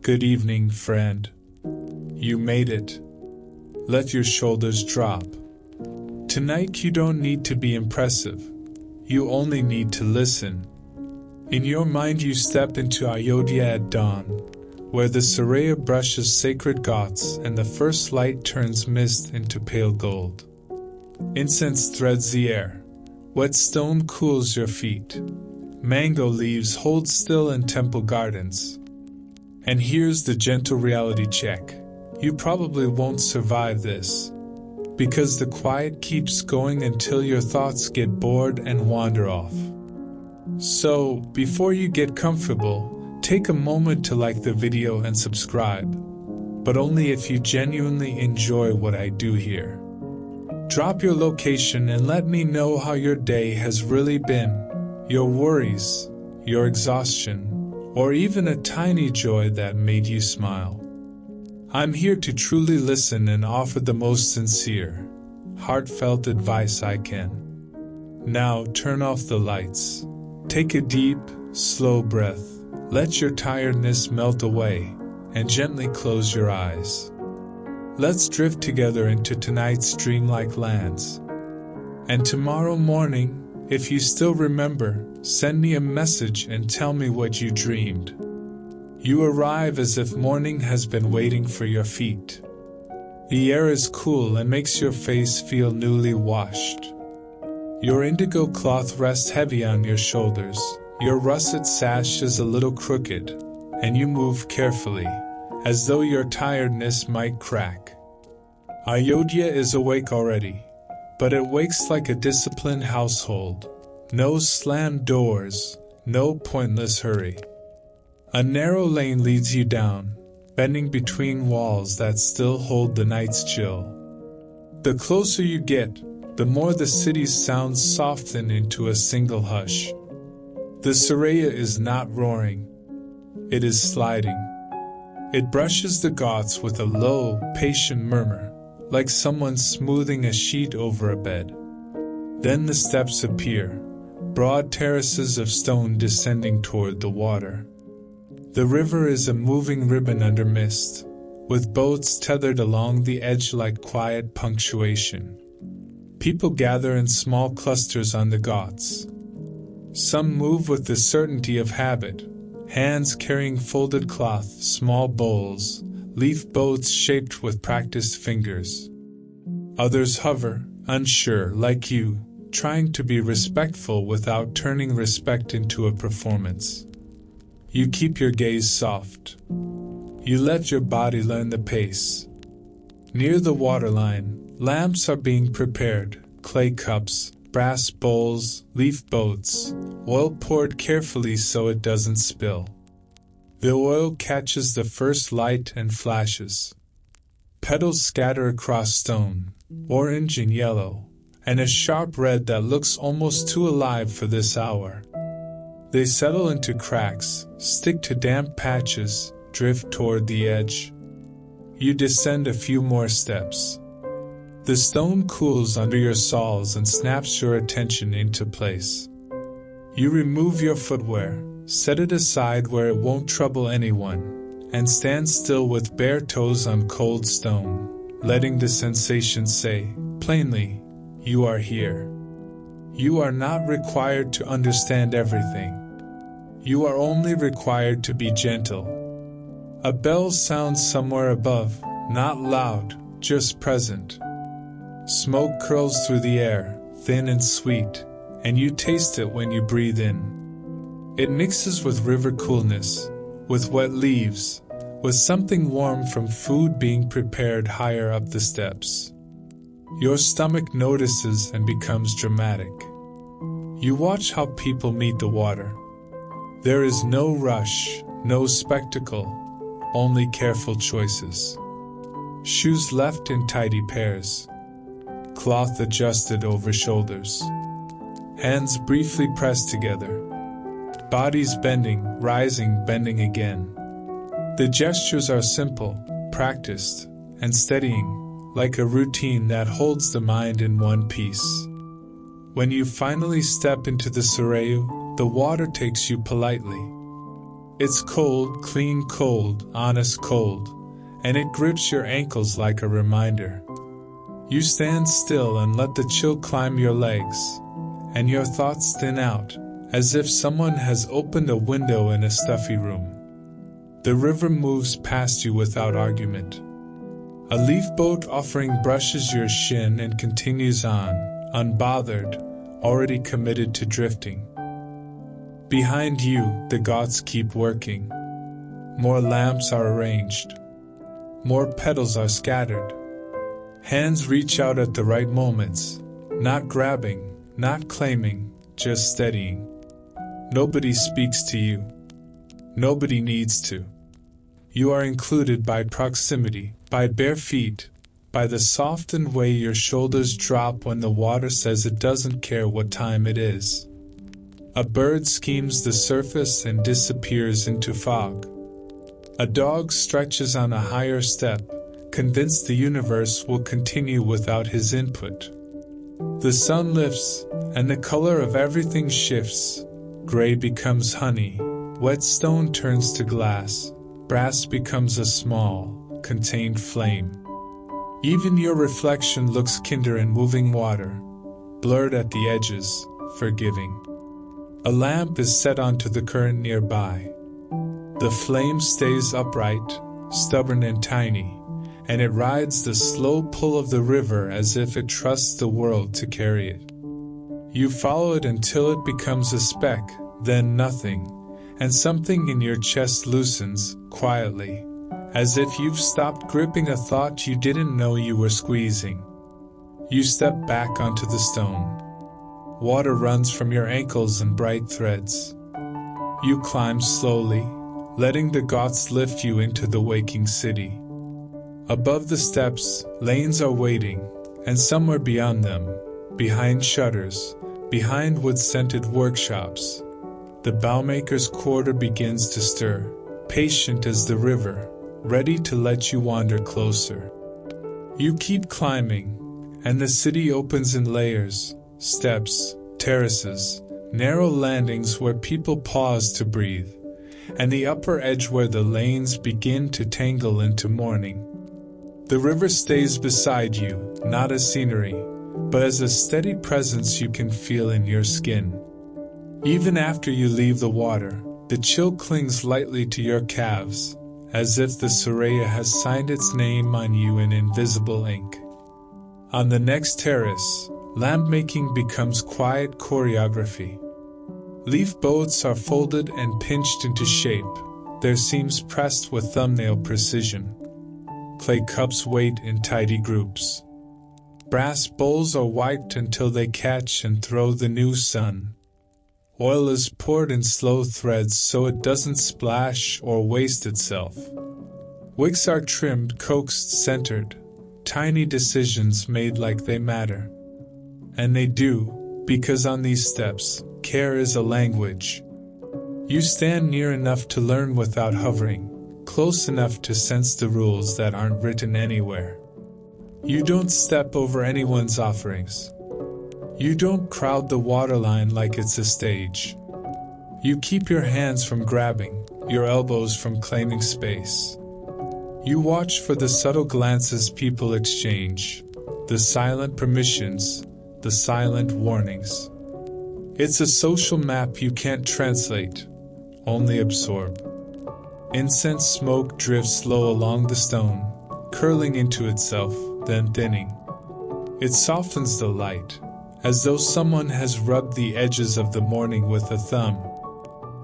Good evening, friend. You made it. Let your shoulders drop. Tonight you don't need to be impressive. You only need to listen. In your mind you step into Ayodhya at dawn, where the Surya brushes sacred ghats and the first light turns mist into pale gold. Incense threads the air. Wet stone cools your feet. Mango leaves hold still in temple gardens. And here's the gentle reality check. You probably won't survive this. Because the quiet keeps going until your thoughts get bored and wander off. So, before you get comfortable, take a moment to like the video and subscribe. But only if you genuinely enjoy what I do here. Drop your location and let me know how your day has really been. Your worries, your exhaustion, or even a tiny joy that made you smile. I'm here to truly listen and offer the most sincere, heartfelt advice I can. Now turn off the lights. Take a deep, slow breath. Let your tiredness melt away, and gently close your eyes. Let's drift together into tonight's dreamlike lands. And tomorrow morning, if you still remember, send me a message and tell me what you dreamed. You arrive as if morning has been waiting for your feet. The air is cool and makes your face feel newly washed. Your indigo cloth rests heavy on your shoulders. Your russet sash is a little crooked, and you move carefully, as though your tiredness might crack. Ayodhya is awake already, but it wakes like a disciplined household. No slammed doors, no pointless hurry. A narrow lane leads you down, bending between walls that still hold the night's chill. The closer you get, the more the city's sounds soften into a single hush. The Surya is not roaring. It is sliding. It brushes the ghats with a low, patient murmur, like someone smoothing a sheet over a bed. Then the steps appear, broad terraces of stone descending toward the water. The river is a moving ribbon under mist, with boats tethered along the edge like quiet punctuation. People gather in small clusters on the ghats. Some move with the certainty of habit, hands carrying folded cloth, small bowls, leaf boats shaped with practiced fingers. Others hover, unsure, like you, trying to be respectful without turning respect into a performance. You keep your gaze soft. You let your body learn the pace. Near the waterline, lamps are being prepared, clay cups, brass bowls, leaf boats, oil poured carefully so it doesn't spill. The oil catches the first light and flashes. Petals scatter across stone, orange and yellow, and a sharp red that looks almost too alive for this hour. They settle into cracks, stick to damp patches, drift toward the edge. You descend a few more steps. The stone cools under your soles and snaps your attention into place. You remove your footwear, set it aside where it won't trouble anyone, and stand still with bare toes on cold stone, letting the sensation say, plainly, you are here. You are not required to understand everything. You are only required to be gentle. A bell sounds somewhere above, not loud, just present. Smoke curls through the air, thin and sweet, and you taste it when you breathe in. It mixes with river coolness, with wet leaves, with something warm from food being prepared higher up the steps. Your stomach notices and becomes dramatic. You watch how people meet the water. There is no rush, no spectacle, only careful choices. Shoes left in tidy pairs. Cloth adjusted over shoulders. Hands briefly pressed together. Bodies bending, rising, bending again. The gestures are simple, practiced, and steadying, like a routine that holds the mind in one piece. When you finally step into the Surya, the water takes you politely. It's cold, clean cold, honest cold, and it grips your ankles like a reminder. You stand still and let the chill climb your legs, and your thoughts thin out, as if someone has opened a window in a stuffy room. The river moves past you without argument. A leaf boat offering brushes your shin and continues on, unbothered, already committed to drifting. Behind you, the ghats keep working. More lamps are arranged. More petals are scattered. Hands reach out at the right moments, not grabbing, not claiming, just steadying. Nobody speaks to you. Nobody needs to. You are included by proximity, by bare feet, by the softened way your shoulders drop when the water says it doesn't care what time it is. A bird skims the surface and disappears into fog. A dog stretches on a higher step, convinced the universe will continue without his input. The sun lifts, and the color of everything shifts. Gray becomes honey, wet stone turns to glass, brass becomes a small, contained flame. Even your reflection looks kinder in moving water, blurred at the edges, forgiving. A lamp is set onto the current nearby. The flame stays upright, stubborn and tiny, and it rides the slow pull of the river as if it trusts the world to carry it. You follow it until it becomes a speck, then nothing, and something in your chest loosens, quietly, as if you've stopped gripping a thought you didn't know you were squeezing. You step back onto the stone. Water runs from your ankles in bright threads. You climb slowly, letting the ghats lift you into the waking city. Above the steps, lanes are waiting, and somewhere beyond them, behind shutters, behind wood-scented workshops, the bowmaker's quarter begins to stir, patient as the river, ready to let you wander closer. You keep climbing, and the city opens in layers, steps, terraces, narrow landings where people pause to breathe, and the upper edge where the lanes begin to tangle into morning. The river stays beside you, not as scenery, but as a steady presence you can feel in your skin. Even after you leave the water, the chill clings lightly to your calves, as if the Soraya has signed its name on you in invisible ink. On the next terrace, lamp making becomes quiet choreography. Leaf boats are folded and pinched into shape, their seams pressed with thumbnail precision. Clay cups wait in tidy groups. Brass bowls are wiped until they catch and throw the new sun. Oil is poured in slow threads so it doesn't splash or waste itself. Wicks are trimmed, coaxed, centered, tiny decisions made like they matter. And they do, because on these steps, care is a language. You stand near enough to learn without hovering, close enough to sense the rules that aren't written anywhere. You don't step over anyone's offerings. You don't crowd the waterline like it's a stage. You keep your hands from grabbing, your elbows from claiming space. You watch for the subtle glances people exchange, the silent permissions, the silent warnings. It's a social map you can't translate, only absorb. Incense smoke drifts low along the stone, curling into itself, then thinning. It softens the light, as though someone has rubbed the edges of the morning with a thumb.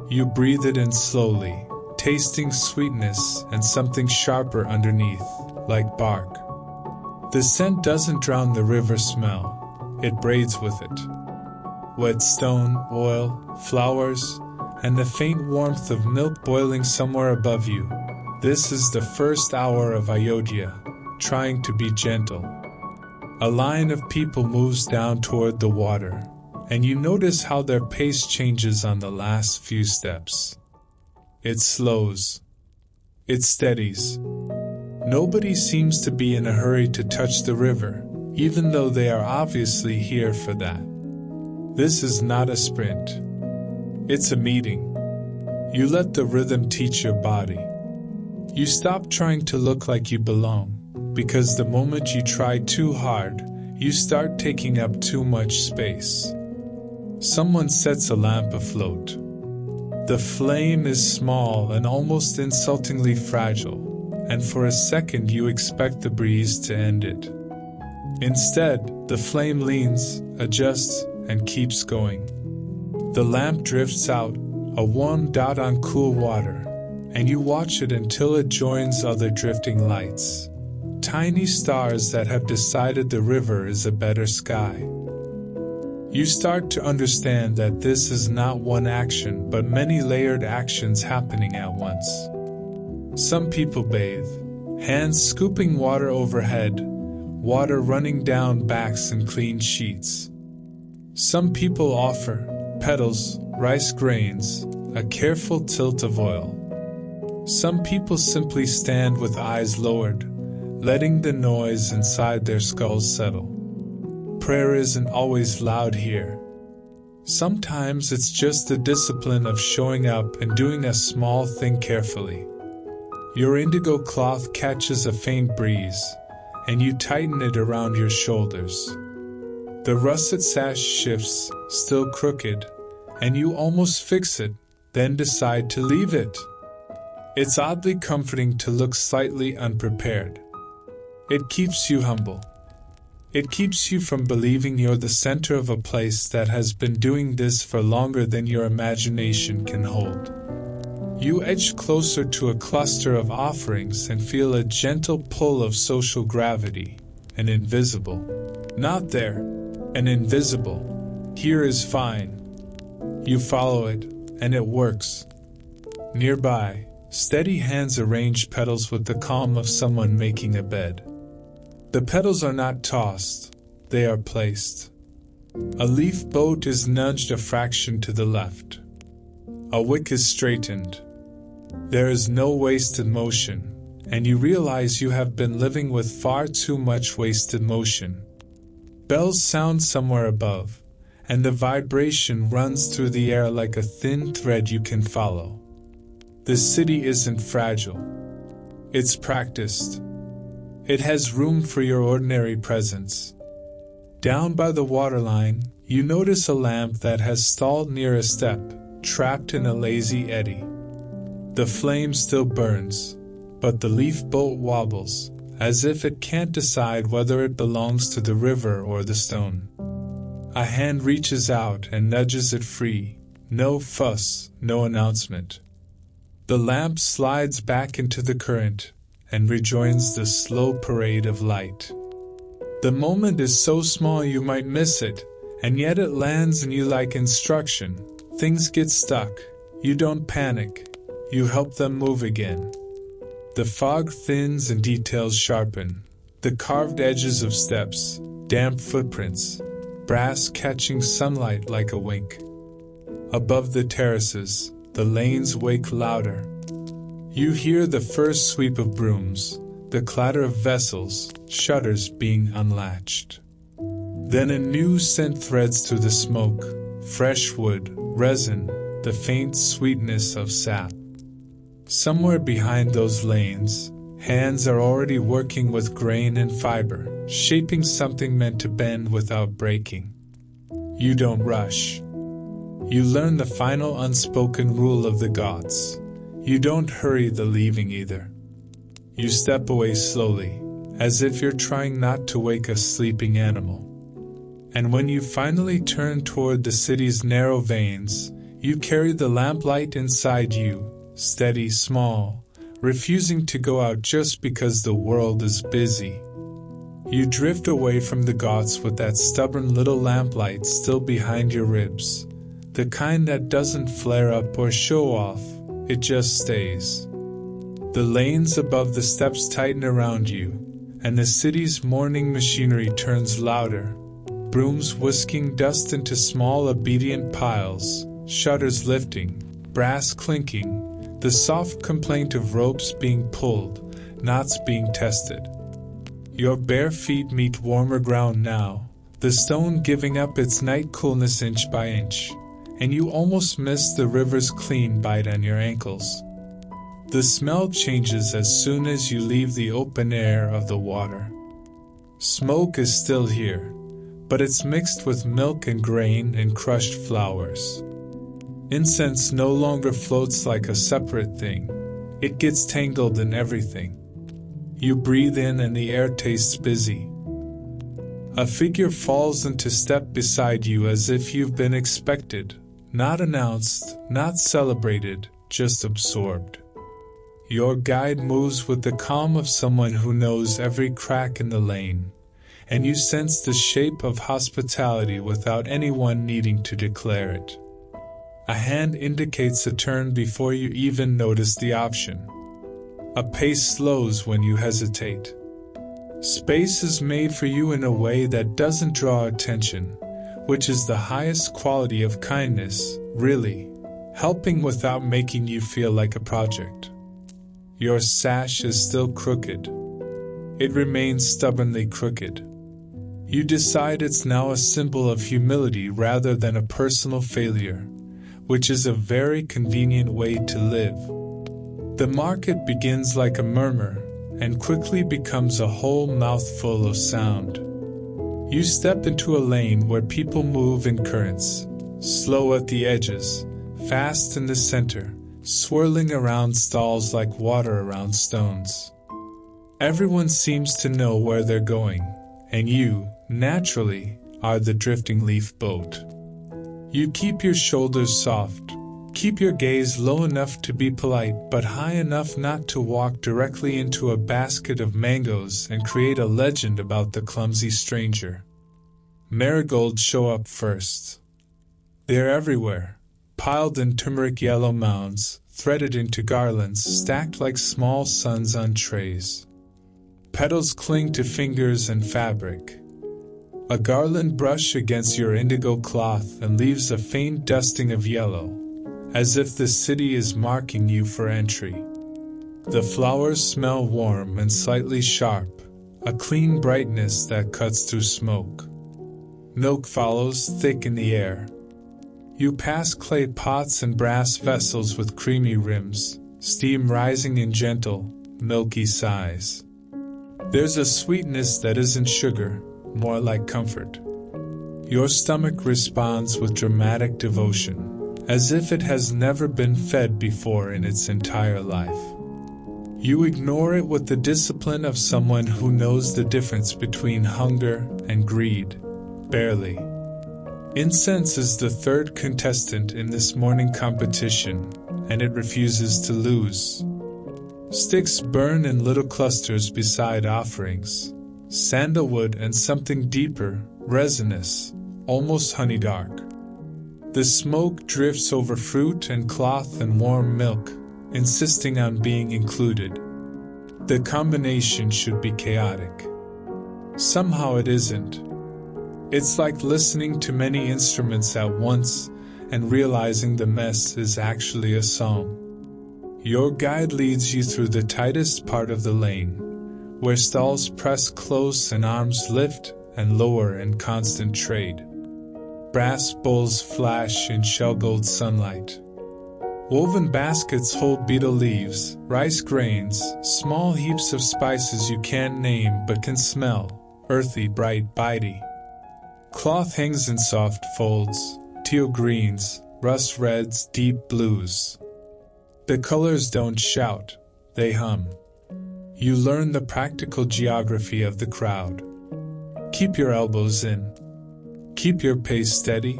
You breathe it in slowly, tasting sweetness and something sharper underneath, like bark. The scent doesn't drown the river smell, it braids with it. Wet stone, oil, flowers, and the faint warmth of milk boiling somewhere above you. This is the first hour of Ayodhya, trying to be gentle. A line of people moves down toward the water, and you notice how their pace changes on the last few steps. It slows. It steadies. Nobody seems to be in a hurry to touch the river, even though they are obviously here for that. This is not a sprint. It's a meeting. You let the rhythm teach your body. You stop trying to look like you belong, because the moment you try too hard, you start taking up too much space. Someone sets a lamp afloat. The flame is small and almost insultingly fragile, and for a second you expect the breeze to end it. Instead, the flame leans, adjusts, and keeps going. The lamp drifts out, a warm dot on cool water, and you watch it until it joins other drifting lights. Tiny stars that have decided the river is a better sky. You start to understand that this is not one action but many layered actions happening at once. Some people bathe, hands scooping water overhead, water running down backs and clean sheets. Some people offer petals, rice grains, a careful tilt of oil. Some people simply stand with eyes lowered, letting the noise inside their skulls settle. Prayer isn't always loud here. Sometimes it's just the discipline of showing up and doing a small thing carefully. Your indigo cloth catches a faint breeze, and you tighten it around your shoulders. The russet sash shifts, still crooked, and you almost fix it, then decide to leave it. It's oddly comforting to look slightly unprepared. It keeps you humble. It keeps you from believing you're the center of a place that has been doing this for longer than your imagination can hold. You edge closer to a cluster of offerings and feel a gentle pull of social gravity, an invisible. Not there, an invisible. Here is fine. You follow it, and it works. Nearby, steady hands arrange petals with the calm of someone making a bed. The petals are not tossed, they are placed. A leaf boat is nudged a fraction to the left. A wick is straightened. There is no wasted motion, and you realize you have been living with far too much wasted motion. Bells sound somewhere above, and the vibration runs through the air like a thin thread you can follow. The city isn't fragile. It's practiced. It has room for your ordinary presence. Down by the waterline, you notice a lamp that has stalled near a step, trapped in a lazy eddy. The flame still burns, but the leaf boat wobbles, as if it can't decide whether it belongs to the river or the stone. A hand reaches out and nudges it free. No fuss, no announcement. The lamp slides back into the current and rejoins the slow parade of light. The moment is so small you might miss it, and yet it lands in you like instruction. Things get stuck. You don't panic. You help them move again. The fog thins and details sharpen. The carved edges of steps, damp footprints, brass catching sunlight like a wink. Above the terraces, the lanes wake louder. You hear the first sweep of brooms, the clatter of vessels, shutters being unlatched. Then a new scent threads through the smoke, fresh wood, resin, the faint sweetness of sap. Somewhere behind those lanes, hands are already working with grain and fiber, shaping something meant to bend without breaking. You don't rush. You learn the final unspoken rule of the ghats. You don't hurry the leaving either. You step away slowly, as if you're trying not to wake a sleeping animal. And when you finally turn toward the city's narrow veins, you carry the lamplight inside you, steady, small, refusing to go out just because the world is busy. You drift away from the ghats with that stubborn little lamplight still behind your ribs, the kind that doesn't flare up or show off, it just stays. The lanes above the steps tighten around you, and the city's morning machinery turns louder, brooms whisking dust into small obedient piles, shutters lifting, brass clinking, the soft complaint of ropes being pulled, knots being tested. Your bare feet meet warmer ground now, the stone giving up its night coolness inch by inch, and you almost miss the river's clean bite on your ankles. The smell changes as soon as you leave the open air of the water. Smoke is still here, but it's mixed with milk and grain and crushed flowers. Incense no longer floats like a separate thing. It gets tangled in everything. You breathe in and the air tastes busy. A figure falls into step beside you as if you've been expected, not announced, not celebrated, just absorbed. Your guide moves with the calm of someone who knows every crack in the lane, and you sense the shape of hospitality without anyone needing to declare it. A hand indicates a turn before you even notice the option. A pace slows when you hesitate. Space is made for you in a way that doesn't draw attention, which is the highest quality of kindness, really, helping without making you feel like a project. Your sash is still crooked. It remains stubbornly crooked. You decide it's now a symbol of humility rather than a personal failure, which is a very convenient way to live. The market begins like a murmur, and quickly becomes a whole mouthful of sound. You step into a lane where people move in currents, slow at the edges, fast in the center, swirling around stalls like water around stones. Everyone seems to know where they're going, and you, naturally, are the drifting leaf boat. You keep your shoulders soft, keep your gaze low enough to be polite but high enough not to walk directly into a basket of mangoes and create a legend about the clumsy stranger. Marigolds show up first. They're everywhere, piled in turmeric yellow mounds, threaded into garlands stacked like small suns on trays. Petals cling to fingers and fabric. A garland brushes against your indigo cloth and leaves a faint dusting of yellow, as if the city is marking you for entry. The flowers smell warm and slightly sharp, a clean brightness that cuts through smoke. Milk follows, thick in the air. You pass clay pots and brass vessels with creamy rims, steam rising in gentle, milky sighs. There's a sweetness that isn't sugar, more like comfort. Your stomach responds with dramatic devotion, as if it has never been fed before in its entire life. You ignore it with the discipline of someone who knows the difference between hunger and greed, barely. Incense is the third contestant in this morning competition, and it refuses to lose. Sticks burn in little clusters beside offerings, sandalwood and something deeper, resinous, almost honey dark. The smoke drifts over fruit and cloth and warm milk, insisting on being included. The combination should be chaotic. Somehow it isn't. It's like listening to many instruments at once and realizing the mess is actually a song. Your guide leads you through the tightest part of the lane, where stalls press close and arms lift and lower in constant trade. Brass bowls flash in shell gold sunlight. Woven baskets hold betel leaves, rice grains, small heaps of spices you can't name but can smell, earthy, bright, bitey. Cloth hangs in soft folds, teal greens, rust reds, deep blues. The colors don't shout, they hum. You learn the practical geography of the crowd. Keep your elbows in. Keep your pace steady.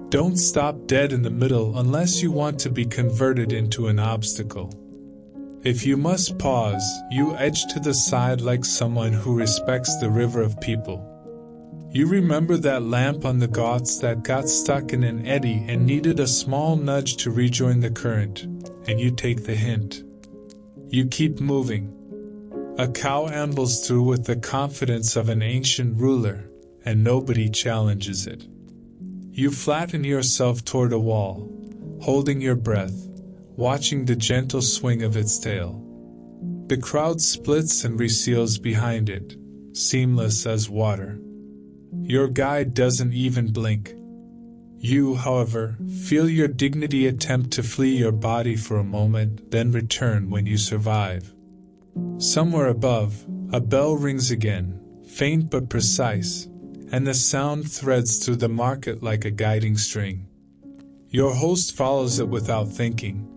Don't stop dead in the middle unless you want to be converted into an obstacle. If you must pause, you edge to the side like someone who respects the river of people. You remember that lamp on the ghats that got stuck in an eddy and needed a small nudge to rejoin the current, and you take the hint. You keep moving. A cow ambles through with the confidence of an ancient ruler, and nobody challenges it. You flatten yourself toward a wall, holding your breath, watching the gentle swing of its tail. The crowd splits and reseals behind it, seamless as water. Your guide doesn't even blink. You, however, feel your dignity attempt to flee your body for a moment, then return when you survive. Somewhere above, a bell rings again, faint but precise, and the sound threads through the market like a guiding string. Your host follows it without thinking.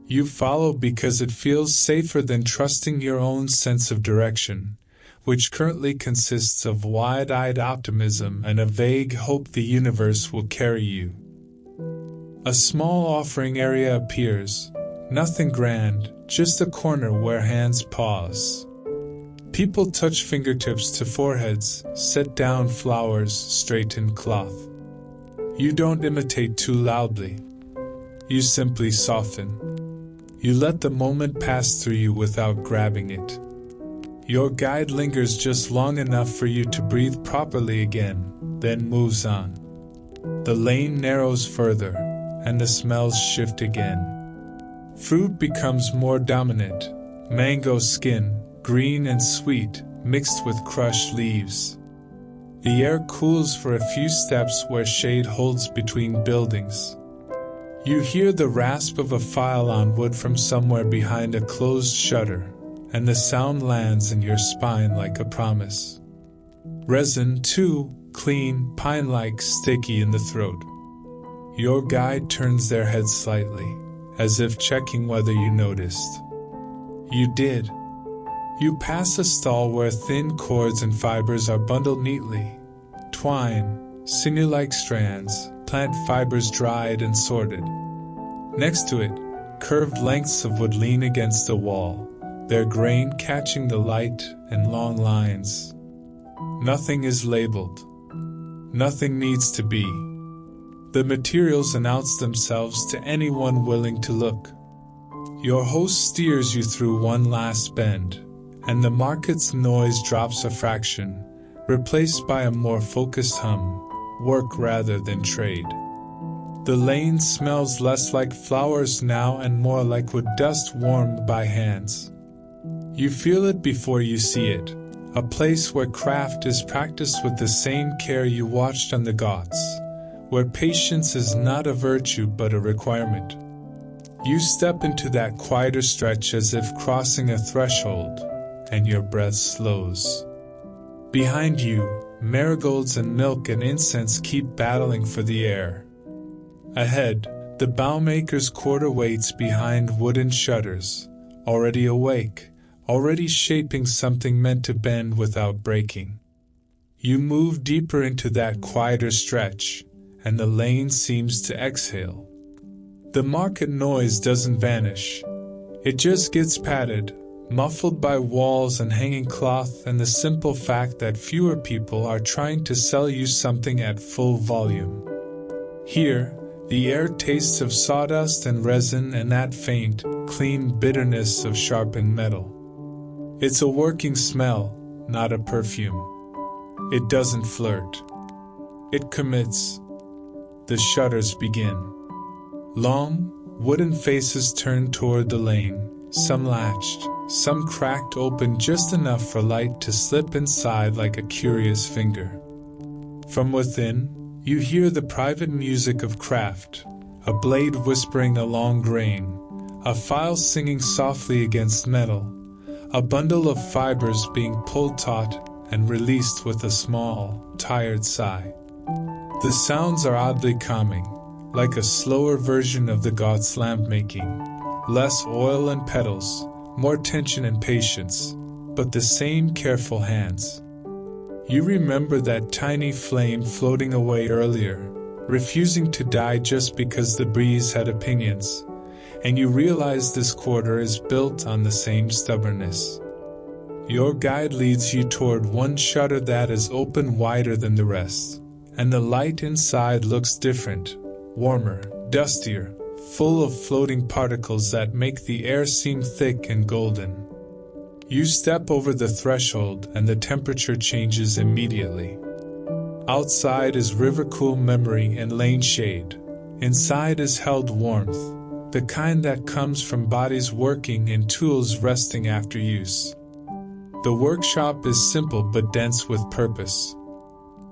You follow because it feels safer than trusting your own sense of direction, which currently consists of wide-eyed optimism and a vague hope the universe will carry you. A small offering area appears, nothing grand, just a corner where hands pause. People touch fingertips to foreheads, set down flowers, straighten cloth. You don't imitate too loudly. You simply soften. You let the moment pass through you without grabbing it. Your guide lingers just long enough for you to breathe properly again, then moves on. The lane narrows further, and the smells shift again. Fruit becomes more dominant, mango skin, green and sweet, mixed with crushed leaves. The air cools for a few steps where shade holds between buildings. You hear the rasp of a file on wood from somewhere behind a closed shutter, and the sound lands in your spine like a promise. Resin, too, clean, pine-like, sticky in the throat. Your guide turns their head slightly, as if checking whether you noticed. You did. You pass a stall where thin cords and fibers are bundled neatly. Twine, sinew-like strands, plant fibers dried and sorted. Next to it, curved lengths of wood lean against the wall, their grain catching the light and long lines. Nothing is labeled. Nothing needs to be. The materials announce themselves to anyone willing to look. Your host steers you through one last bend, and the market's noise drops a fraction, replaced by a more focused hum, work rather than trade. The lane smells less like flowers now and more like wood dust warmed by hands. You feel it before you see it, a place where craft is practiced with the same care you watched on the ghats, where patience is not a virtue but a requirement. You step into that quieter stretch as if crossing a threshold, and your breath slows. Behind you, marigolds and milk and incense keep battling for the air. Ahead, the bowmaker's quarter waits behind wooden shutters, already awake, already shaping something meant to bend without breaking. You move deeper into that quieter stretch, and the lane seems to exhale. The market noise doesn't vanish. It just gets padded, muffled by walls and hanging cloth and the simple fact that fewer people are trying to sell you something at full volume. Here, the air tastes of sawdust and resin and that faint, clean bitterness of sharpened metal. It's a working smell, not a perfume. It doesn't flirt. It commits. The shutters begin. Long, wooden faces turn toward the lane, some latched, some cracked open just enough for light to slip inside like a curious finger. From within, you hear the private music of craft, a blade whispering a long grain, a file singing softly against metal, a bundle of fibers being pulled taut and released with a small, tired sigh. The sounds are oddly calming, like a slower version of the ghats lamp making, less oil and petals, more tension and patience, but the same careful hands. You remember that tiny flame floating away earlier, refusing to die just because the breeze had opinions, and you realize this quarter is built on the same stubbornness. Your guide leads you toward one shutter that is open wider than the rest, and the light inside looks different, warmer, dustier, full of floating particles that make the air seem thick and golden. You step over the threshold and the temperature changes immediately. Outside is river-cool memory and lane shade. Inside is held warmth, the kind that comes from bodies working and tools resting after use. The workshop is simple but dense with purpose.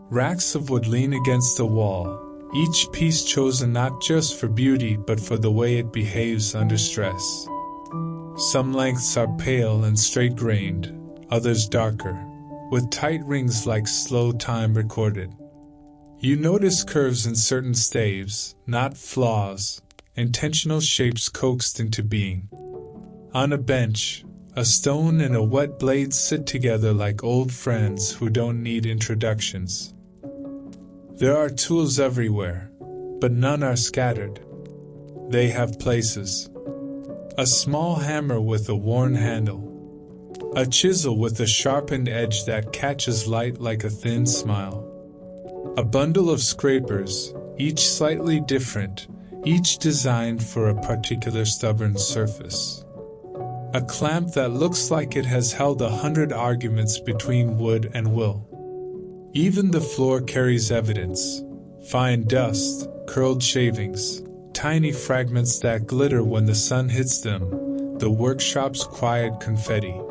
Racks of wood lean against the wall, each piece chosen not just for beauty but for the way it behaves under stress. Some lengths are pale and straight-grained, others darker, with tight rings like slow time recorded. You notice curves in certain staves, not flaws, intentional shapes coaxed into being. On a bench, a stone and a wet blade sit together like old friends who don't need introductions. There are tools everywhere, but none are scattered. They have places. A small hammer with a worn handle. A chisel with a sharpened edge that catches light like a thin smile. A bundle of scrapers, each slightly different, each designed for a particular stubborn surface. A clamp that looks like it has held 100 arguments between wood and will. Even the floor carries evidence. Fine dust, curled shavings, tiny fragments that glitter when the sun hits them, the workshop's quiet confetti.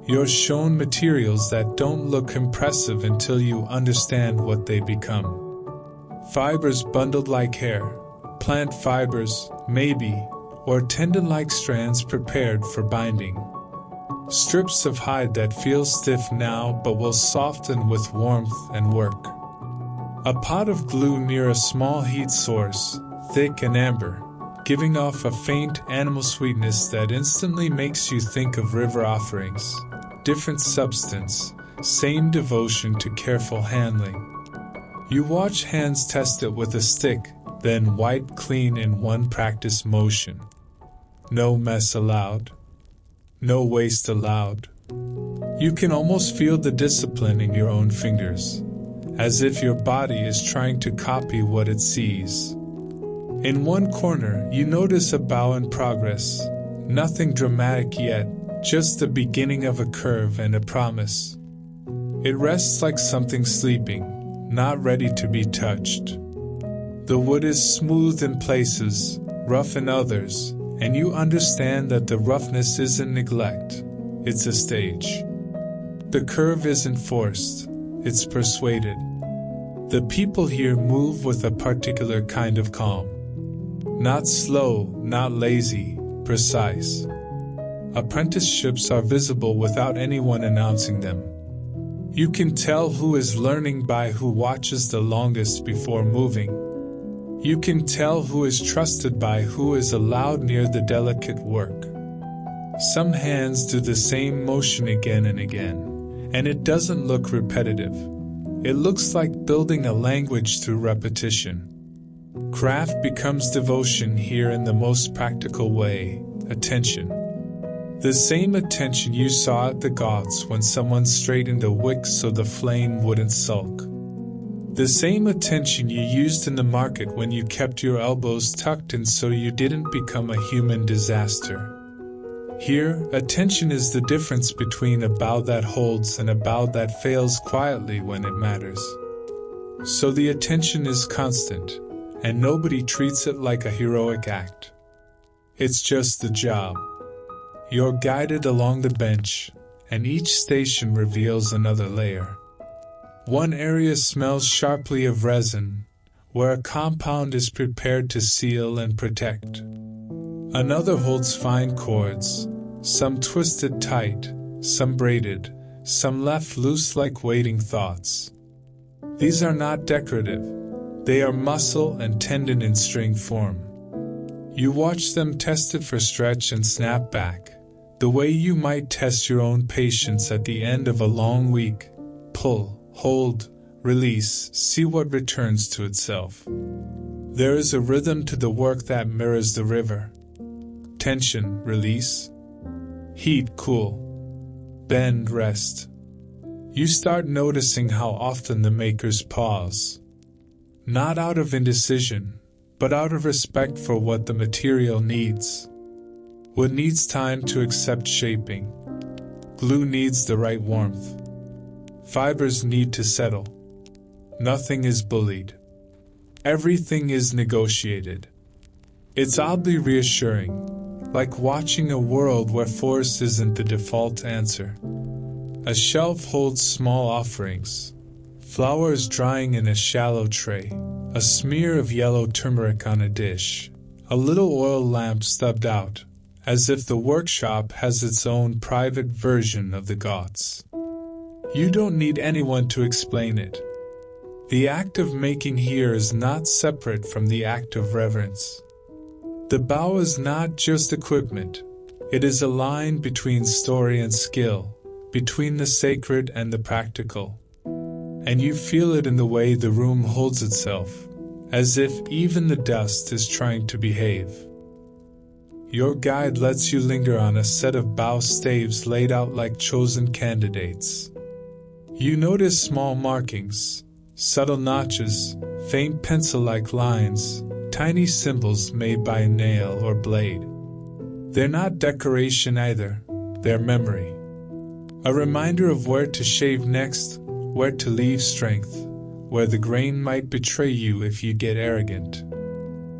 You're shown materials that don't look impressive until you understand what they become. Fibers bundled like hair, plant fibers, maybe, or tendon-like strands prepared for binding. Strips of hide that feel stiff now but will soften with warmth and work. A pot of glue near a small heat source, thick and amber, giving off a faint animal sweetness that instantly makes you think of river offerings. Different substance, same devotion to careful handling. You watch hands test it with a stick, then wipe clean in one practice motion. No mess allowed. No waste allowed. You can almost feel the discipline in your own fingers, as if your body is trying to copy what it sees. In one corner, you notice a bow in progress. Nothing dramatic yet, just the beginning of a curve and a promise. It rests like something sleeping, not ready to be touched. The wood is smooth in places, rough in others, and you understand that the roughness isn't neglect, it's a stage. The curve isn't forced, it's persuaded. The people here move with a particular kind of calm. Not slow, not lazy, precise. Apprenticeships are visible without anyone announcing them. You can tell who is learning by who watches the longest before moving. You can tell who is trusted by who is allowed near the delicate work. Some hands do the same motion again and again, and it doesn't look repetitive. It looks like building a language through repetition. Craft becomes devotion here in the most practical way, attention. The same attention you saw at the ghats when someone straightened a wick so the flame wouldn't sulk. The same attention you used in the market when you kept your elbows tucked in so you didn't become a human disaster. Here, attention is the difference between a bow that holds and a bow that fails quietly when it matters. So the attention is constant, and nobody treats it like a heroic act. It's just the job. You're guided along the bench, and each station reveals another layer. One area smells sharply of resin, where a compound is prepared to seal and protect. Another holds fine cords, some twisted tight, some braided, some left loose like waiting thoughts. These are not decorative, they are muscle and tendon in string form. You watch them tested for stretch and snap back, the way you might test your own patience at the end of a long week. Pull, hold, release, see what returns to itself. There is a rhythm to the work that mirrors the river. Tension, release. Heat, cool. Bend, rest. You start noticing how often the makers pause. Not out of indecision, but out of respect for what the material needs. Wood needs time to accept shaping. Glue needs the right warmth. Fibers need to settle. Nothing is bullied. Everything is negotiated. It's oddly reassuring, like watching a world where force isn't the default answer. A shelf holds small offerings. Flowers drying in a shallow tray, a smear of yellow turmeric on a dish, a little oil lamp stubbed out, as if the workshop has its own private version of the ghats. You don't need anyone to explain it. The act of making here is not separate from the act of reverence. The bow is not just equipment, it is a line between story and skill, between the sacred and the practical. And you feel it in the way the room holds itself, as if even the dust is trying to behave. Your guide lets you linger on a set of bow staves laid out like chosen candidates. You notice small markings, subtle notches, faint pencil-like lines, tiny symbols made by a nail or blade. They're not decoration either, they're memory. A reminder of where to shave next, where to leave strength, where the grain might betray you if you get arrogant.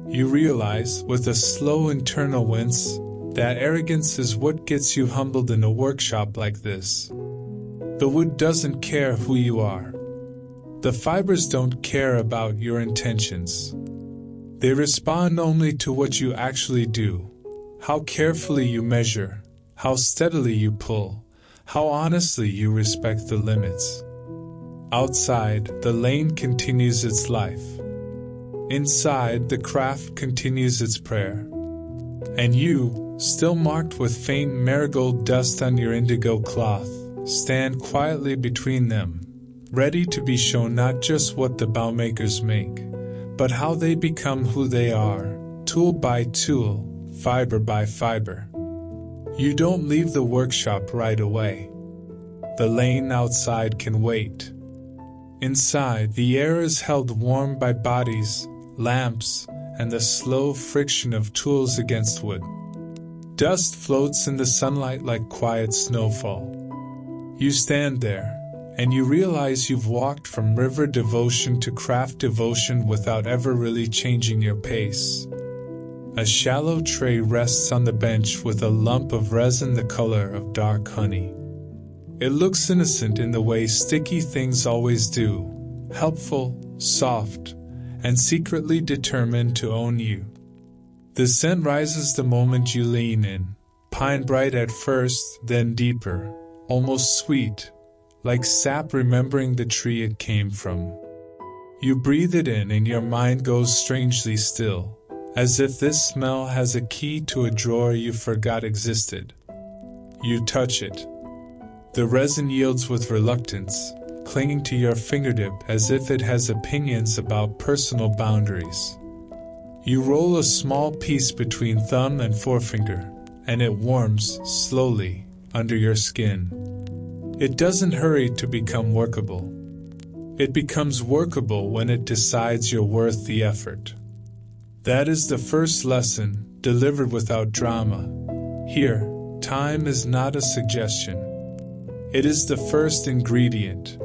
You realize, with a slow internal wince, that arrogance is what gets you humbled in a workshop like this. The wood doesn't care who you are. The fibers don't care about your intentions. They respond only to what you actually do, how carefully you measure, how steadily you pull, how honestly you respect the limits. Outside, the lane continues its life. Inside, the craft continues its prayer. And you, still marked with faint marigold dust on your indigo cloth, stand quietly between them, ready to be shown not just what the bowmakers make, but how they become who they are, tool by tool, fiber by fiber. You don't leave the workshop right away. The lane outside can wait. Inside, the air is held warm by bodies, lamps, and the slow friction of tools against wood. Dust floats in the sunlight like quiet snowfall. You stand there, and you realize you've walked from river devotion to craft devotion without ever really changing your pace. A shallow tray rests on the bench with a lump of resin the color of dark honey. It looks innocent in the way sticky things always do, helpful, soft, and secretly determined to own you. The scent rises the moment you lean in, pine bright at first, then deeper, almost sweet, like sap remembering the tree it came from. You breathe it in and your mind goes strangely still, as if this smell has a key to a drawer you forgot existed. You touch it. The resin yields with reluctance, clinging to your fingertip as if it has opinions about personal boundaries. You roll a small piece between thumb and forefinger, and it warms, slowly, under your skin. It doesn't hurry to become workable. It becomes workable when it decides you're worth the effort. That is the first lesson, delivered without drama. Here, time is not a suggestion. It is the first ingredient.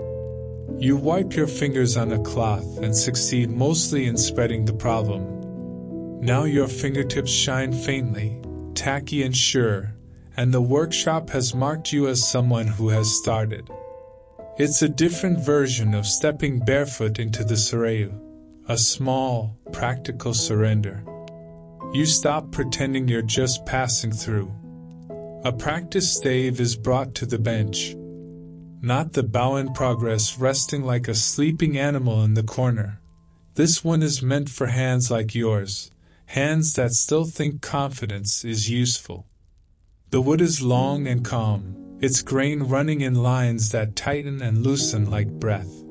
You wipe your fingers on a cloth and succeed mostly in spreading the problem. Now your fingertips shine faintly, tacky and sure, and the workshop has marked you as someone who has started. It's a different version of stepping barefoot into the sarayu, a small, practical surrender. You stop pretending you're just passing through. A practice stave is brought to the bench. Not the bow in progress resting like a sleeping animal in the corner. This one is meant for hands like yours, hands that still think confidence is useful. The wood is long and calm, its grain running in lines that tighten and loosen like breath.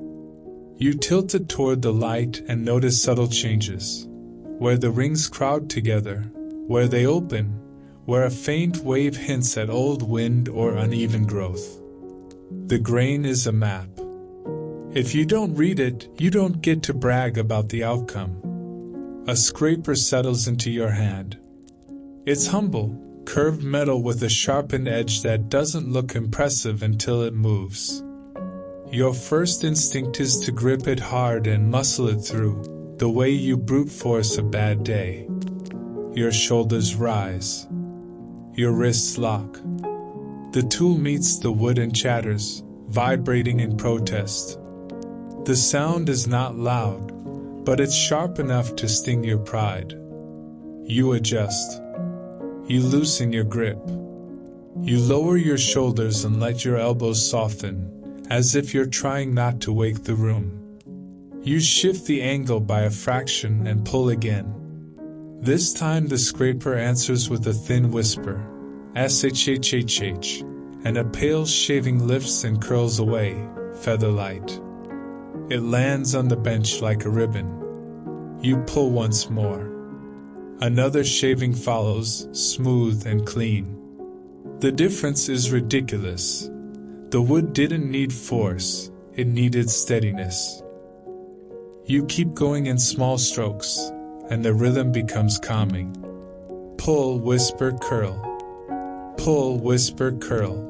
You tilt it toward the light and notice subtle changes, where the rings crowd together, where they open, where a faint wave hints at old wind or uneven growth. The grain is a map. If you don't read it, you don't get to brag about the outcome. A scraper settles into your hand. It's humble, curved metal with a sharpened edge that doesn't look impressive until it moves. Your first instinct is to grip it hard and muscle it through, the way you brute force a bad day. Your shoulders rise. Your wrists lock. The tool meets the wood and chatters, vibrating in protest. The sound is not loud, but it's sharp enough to sting your pride. You adjust. You loosen your grip. You lower your shoulders and let your elbows soften, as if you're trying not to wake the room. You shift the angle by a fraction and pull again. This time the scraper answers with a thin whisper, shhhh, and a pale shaving lifts and curls away, feather-light. It lands on the bench like a ribbon. You pull once more. Another shaving follows, smooth and clean. The difference is ridiculous. The wood didn't need force, it needed steadiness. You keep going in small strokes, and the rhythm becomes calming. Pull, whisper, curl. Pull, whisper, curl.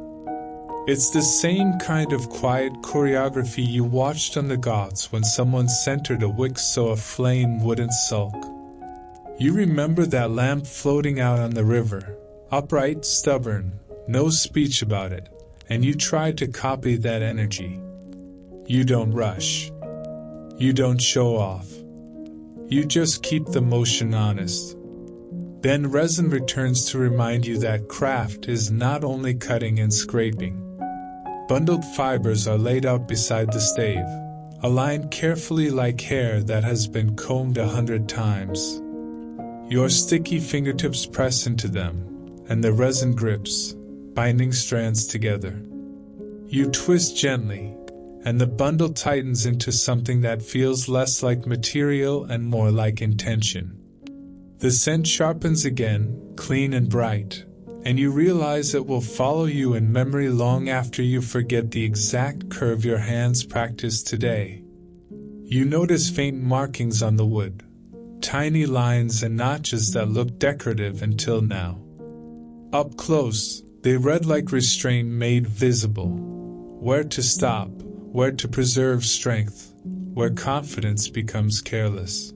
It's the same kind of quiet choreography you watched on the ghats when someone centered a wick so a flame wouldn't sulk. You remember that lamp floating out on the river, upright, stubborn, no speech about it, and you try to copy that energy. You don't rush. You don't show off. You just keep the motion honest. Then resin returns to remind you that craft is not only cutting and scraping. Bundled fibers are laid out beside the stave, aligned carefully like hair that has been combed 100 times. Your sticky fingertips press into them, and the resin grips, binding strands together. You twist gently, and the bundle tightens into something that feels less like material and more like intention. The scent sharpens again, clean and bright, and you realize it will follow you in memory long after you forget the exact curve your hands practiced today. You notice faint markings on the wood, tiny lines and notches that look decorative until now. Up close, they read like restraint made visible. Where to stop, where to preserve strength, where confidence becomes careless.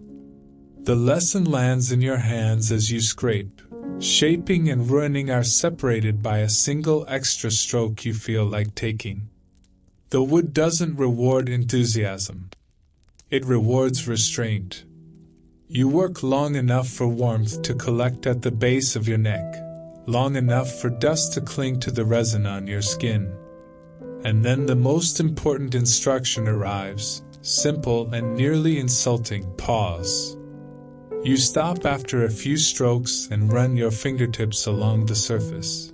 The lesson lands in your hands as you scrape. Shaping and ruining are separated by a single extra stroke you feel like taking. The wood doesn't reward enthusiasm. It rewards restraint. You work long enough for warmth to collect at the base of your neck, long enough for dust to cling to the resin on your skin. And then the most important instruction arrives, simple and nearly insulting: pause. You stop after a few strokes and run your fingertips along the surface.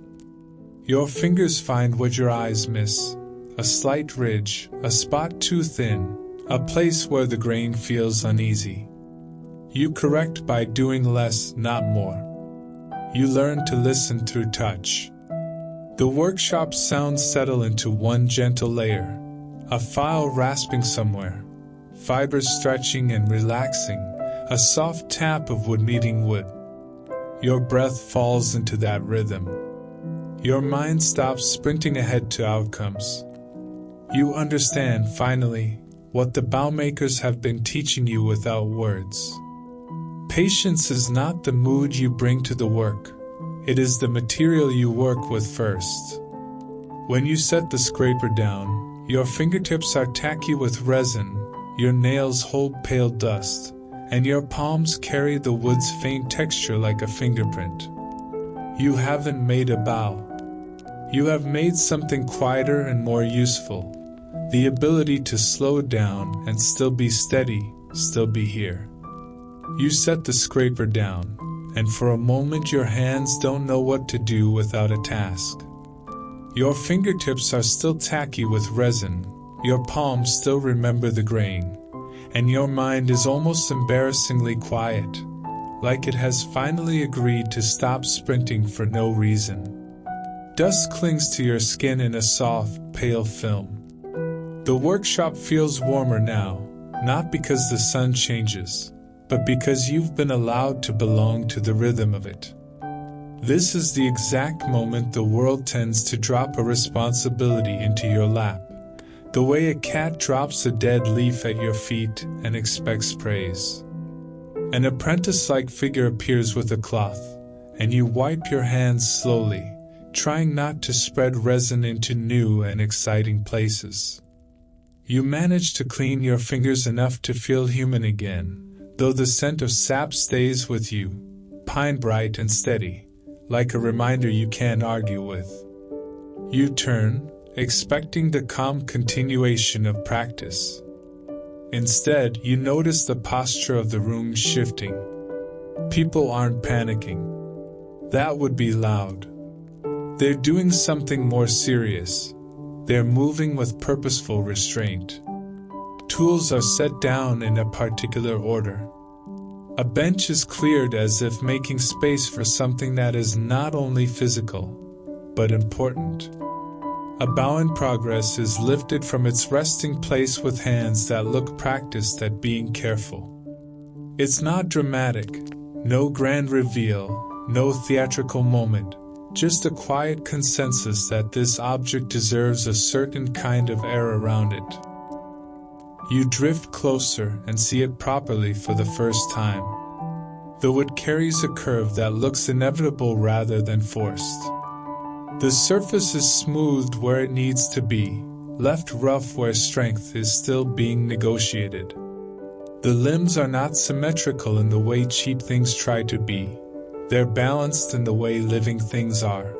Your fingers find what your eyes miss: a slight ridge, a spot too thin, a place where the grain feels uneasy. You correct by doing less, not more. You learn to listen through touch. The workshop sounds settle into one gentle layer, a file rasping somewhere, fibers stretching and relaxing, a soft tap of wood meeting wood. Your breath falls into that rhythm. Your mind stops sprinting ahead to outcomes. You understand, finally, what the baumakers have been teaching you without words. Patience is not the mood you bring to the work. It is the material you work with first. When you set the scraper down, your fingertips are tacky with resin, your nails hold pale dust, and your palms carry the wood's faint texture like a fingerprint. You haven't made a bow. You have made something quieter and more useful. The ability to slow down and still be steady, still be here. You set the scraper down, and for a moment your hands don't know what to do without a task. Your fingertips are still tacky with resin, your palms still remember the grain, and your mind is almost embarrassingly quiet, like it has finally agreed to stop sprinting for no reason. Dust clings to your skin in a soft, pale film. The workshop feels warmer now, not because the sun changes, but because you've been allowed to belong to the rhythm of it. This is the exact moment the world tends to drop a responsibility into your lap, the way a cat drops a dead leaf at your feet and expects praise. An apprentice-like figure appears with a cloth, and you wipe your hands slowly, trying not to spread resin into new and exciting places. You manage to clean your fingers enough to feel human again, though the scent of sap stays with you, pine bright and steady, like a reminder you can't argue with. You turn, expecting the calm continuation of practice. Instead, you notice the posture of the room shifting. People aren't panicking. That would be loud. They're doing something more serious. They're moving with purposeful restraint. Tools are set down in a particular order. A bench is cleared as if making space for something that is not only physical, but important. A bow in progress is lifted from its resting place with hands that look practiced at being careful. It's not dramatic, no grand reveal, no theatrical moment, just a quiet consensus that this object deserves a certain kind of air around it. You drift closer and see it properly for the first time, though it carries a curve that looks inevitable rather than forced. The surface is smoothed where it needs to be, left rough where strength is still being negotiated. The limbs are not symmetrical in the way cheap things try to be. They're balanced in the way living things are.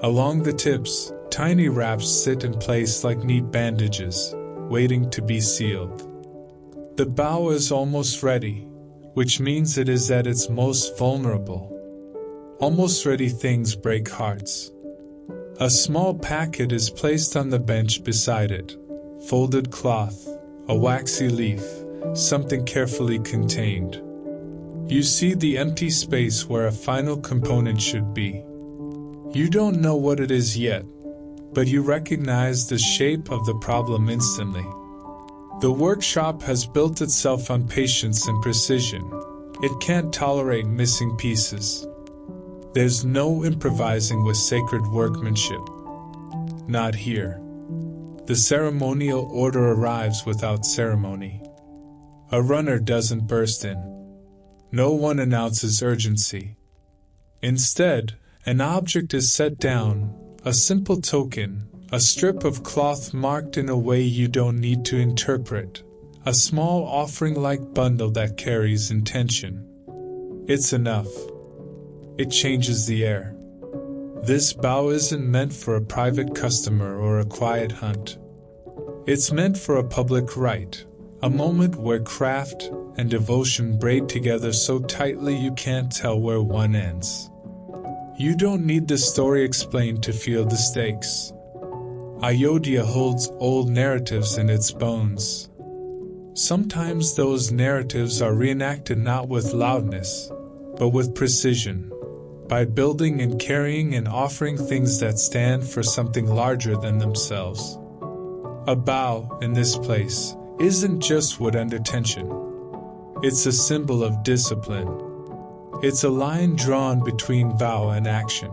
Along the tips, tiny wraps sit in place like neat bandages, waiting to be sealed. The bow is almost ready, which means it is at its most vulnerable. Almost ready things break hearts. A small packet is placed on the bench beside it. Folded cloth, a waxy leaf, something carefully contained. You see the empty space where a final component should be. You don't know what it is yet, but you recognize the shape of the problem instantly. The workshop has built itself on patience and precision. It can't tolerate missing pieces. There's no improvising with sacred workmanship. Not here. The ceremonial order arrives without ceremony. A runner doesn't burst in. No one announces urgency. Instead, an object is set down, a simple token, a strip of cloth marked in a way you don't need to interpret, a small offering-like bundle that carries intention. It's enough. It changes the air. This bow isn't meant for a private customer or a quiet hunt. It's meant for a public rite, a moment where craft and devotion braid together so tightly you can't tell where one ends. You don't need the story explained to feel the stakes. Ayodhya holds old narratives in its bones. Sometimes those narratives are reenacted not with loudness, but with precision, by building and carrying and offering things that stand for something larger than themselves. A bow, in this place, isn't just wood under tension. It's a symbol of discipline. It's a line drawn between vow and action.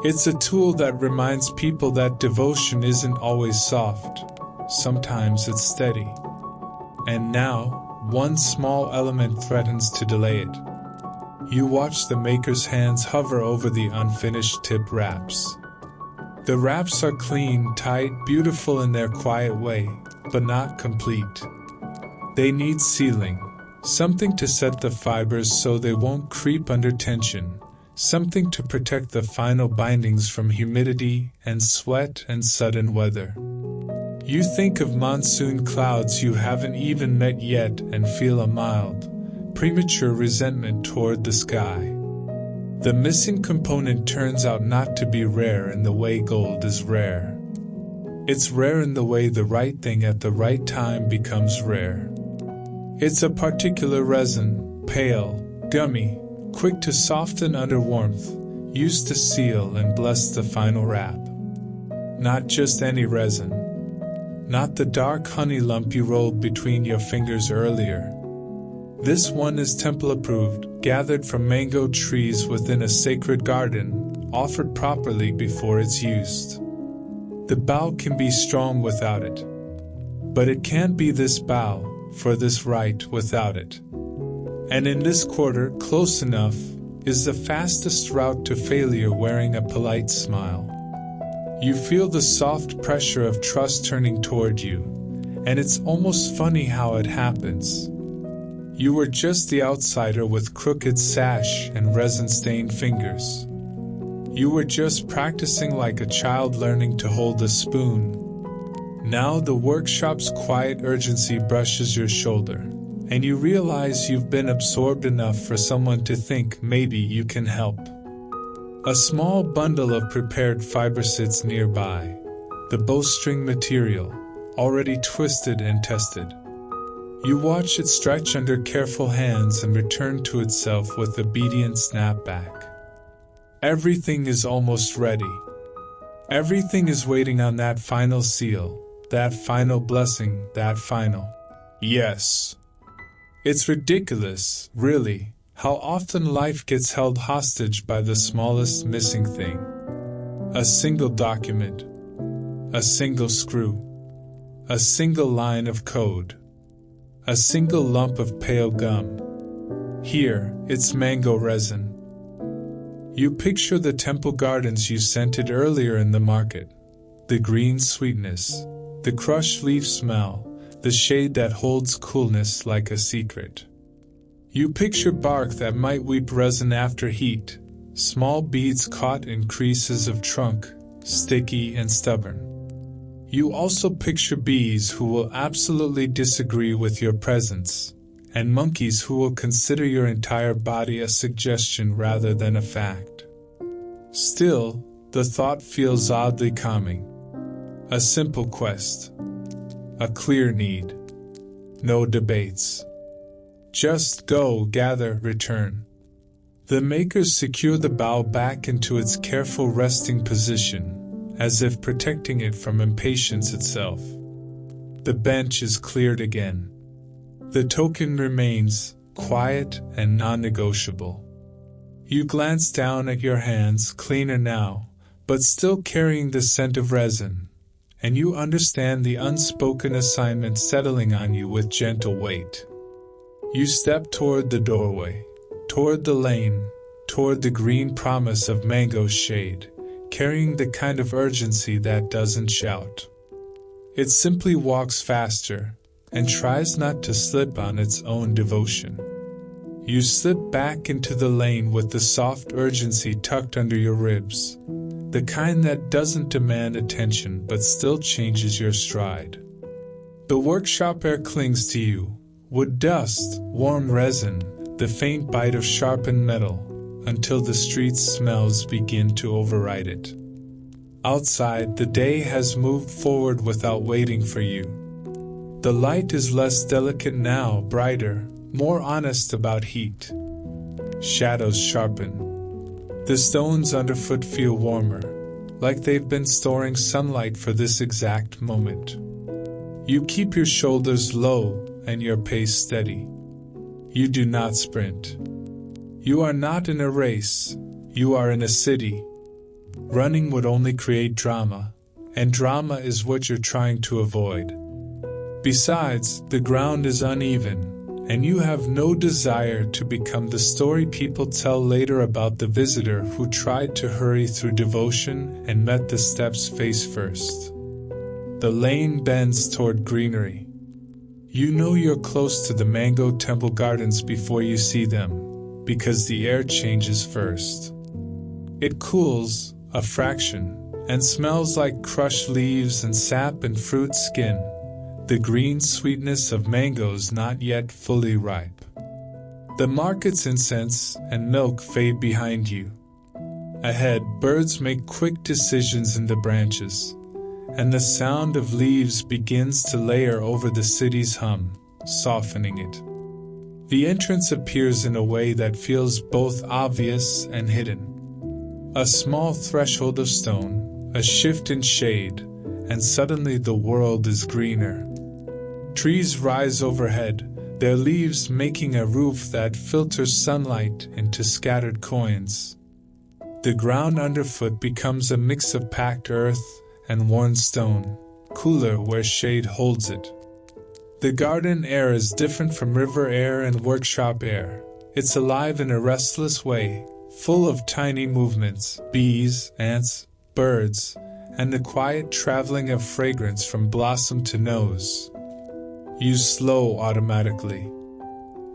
It's a tool that reminds people that devotion isn't always soft. Sometimes it's steady. And now, one small element threatens to delay it. You watch the maker's hands hover over the unfinished tip wraps. The wraps are clean, tight, beautiful in their quiet way, but not complete. They need sealing, something to set the fibers so they won't creep under tension, something to protect the final bindings from humidity and sweat and sudden weather. You think of monsoon clouds you haven't even met yet and feel a mild, premature resentment toward the sky. The missing component turns out not to be rare in the way gold is rare. It's rare in the way the right thing at the right time becomes rare. It's a particular resin, pale, gummy, quick to soften under warmth, used to seal and bless the final wrap. Not just any resin. Not the dark honey lump you rolled between your fingers earlier. This one is temple approved, gathered from mango trees within a sacred garden, offered properly before it's used. The bow can be strong without it. But it can't be this bow, for this rite, without it. And in this quarter, close enough, is the fastest route to failure wearing a polite smile. You feel the soft pressure of trust turning toward you, and it's almost funny how it happens. You were just the outsider with crooked sash and resin-stained fingers. You were just practicing like a child learning to hold a spoon. Now the workshop's quiet urgency brushes your shoulder, and you realize you've been absorbed enough for someone to think maybe you can help. A small bundle of prepared fiber sits nearby, the bowstring material, already twisted and tested. You watch it stretch under careful hands and return to itself with obedient snapback. Everything is almost ready. Everything is waiting on that final seal, that final blessing, that final yes. It's ridiculous, really, how often life gets held hostage by the smallest missing thing. A single document, a single screw, a single line of code, a single lump of pale gum. Here, it's mango resin. You picture the temple gardens you scented earlier in the market, the green sweetness, the crushed leaf smell, the shade that holds coolness like a secret. You picture bark that might weep resin after heat, small beads caught in creases of trunk, sticky and stubborn. You also picture bees who will absolutely disagree with your presence, and monkeys who will consider your entire body a suggestion rather than a fact. Still, the thought feels oddly calming. A simple quest. A clear need. No debates. Just go, gather, return. The makers secure the bough back into its careful resting position, as if protecting it from impatience itself. The bench is cleared again. The token remains, quiet and non-negotiable. You glance down at your hands, cleaner now, but still carrying the scent of resin, and you understand the unspoken assignment settling on you with gentle weight. You step toward the doorway, toward the lane, toward the green promise of mango shade, carrying the kind of urgency that doesn't shout. It simply walks faster, and tries not to slip on its own devotion. You slip back into the lane with the soft urgency tucked under your ribs, the kind that doesn't demand attention but still changes your stride. The workshop air clings to you, wood dust, warm resin, the faint bite of sharpened metal, until the street's smells begin to override it. Outside, the day has moved forward without waiting for you. The light is less delicate now, brighter, more honest about heat. Shadows sharpen. The stones underfoot feel warmer, like they've been storing sunlight for this exact moment. You keep your shoulders low and your pace steady. You do not sprint. You are not in a race, you are in a city. Running would only create drama, and drama is what you're trying to avoid. Besides, the ground is uneven, and you have no desire to become the story people tell later about the visitor who tried to hurry through devotion and met the steps face first. The lane bends toward greenery. You know you're close to the mango temple gardens before you see them, because the air changes first. It cools, a fraction, and smells like crushed leaves and sap and fruit skin, the green sweetness of mangoes not yet fully ripe. The market's incense and milk fade behind you. Ahead, birds make quick decisions in the branches, and the sound of leaves begins to layer over the city's hum, softening it. The entrance appears in a way that feels both obvious and hidden. A small threshold of stone, a shift in shade, and suddenly the world is greener. Trees rise overhead, their leaves making a roof that filters sunlight into scattered coins. The ground underfoot becomes a mix of packed earth and worn stone, cooler where shade holds it. The garden air is different from river air and workshop air. It's alive in a restless way, full of tiny movements, bees, ants, birds, and the quiet traveling of fragrance from blossom to nose. You slow automatically.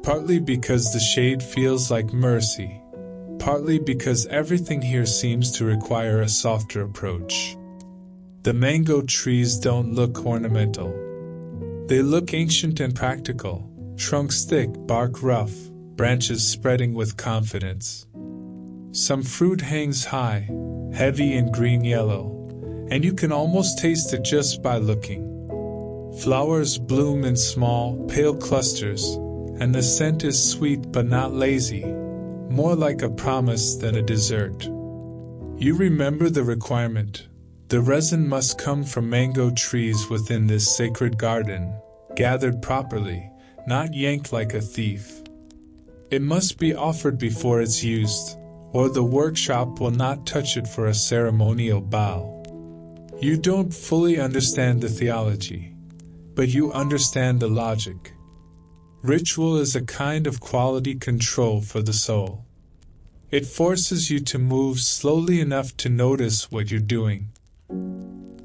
Partly because the shade feels like mercy, partly because everything here seems to require a softer approach. The mango trees don't look ornamental. They look ancient and practical, trunks thick, bark rough, branches spreading with confidence. Some fruit hangs high, heavy and green-yellow, and you can almost taste it just by looking. Flowers bloom in small, pale clusters, and the scent is sweet but not lazy, more like a promise than a dessert. You remember the requirement. The resin must come from mango trees within this sacred garden, gathered properly, not yanked like a thief. It must be offered before it's used, or the workshop will not touch it for a ceremonial bow. You don't fully understand the theology, but you understand the logic. Ritual is a kind of quality control for the soul. It forces you to move slowly enough to notice what you're doing.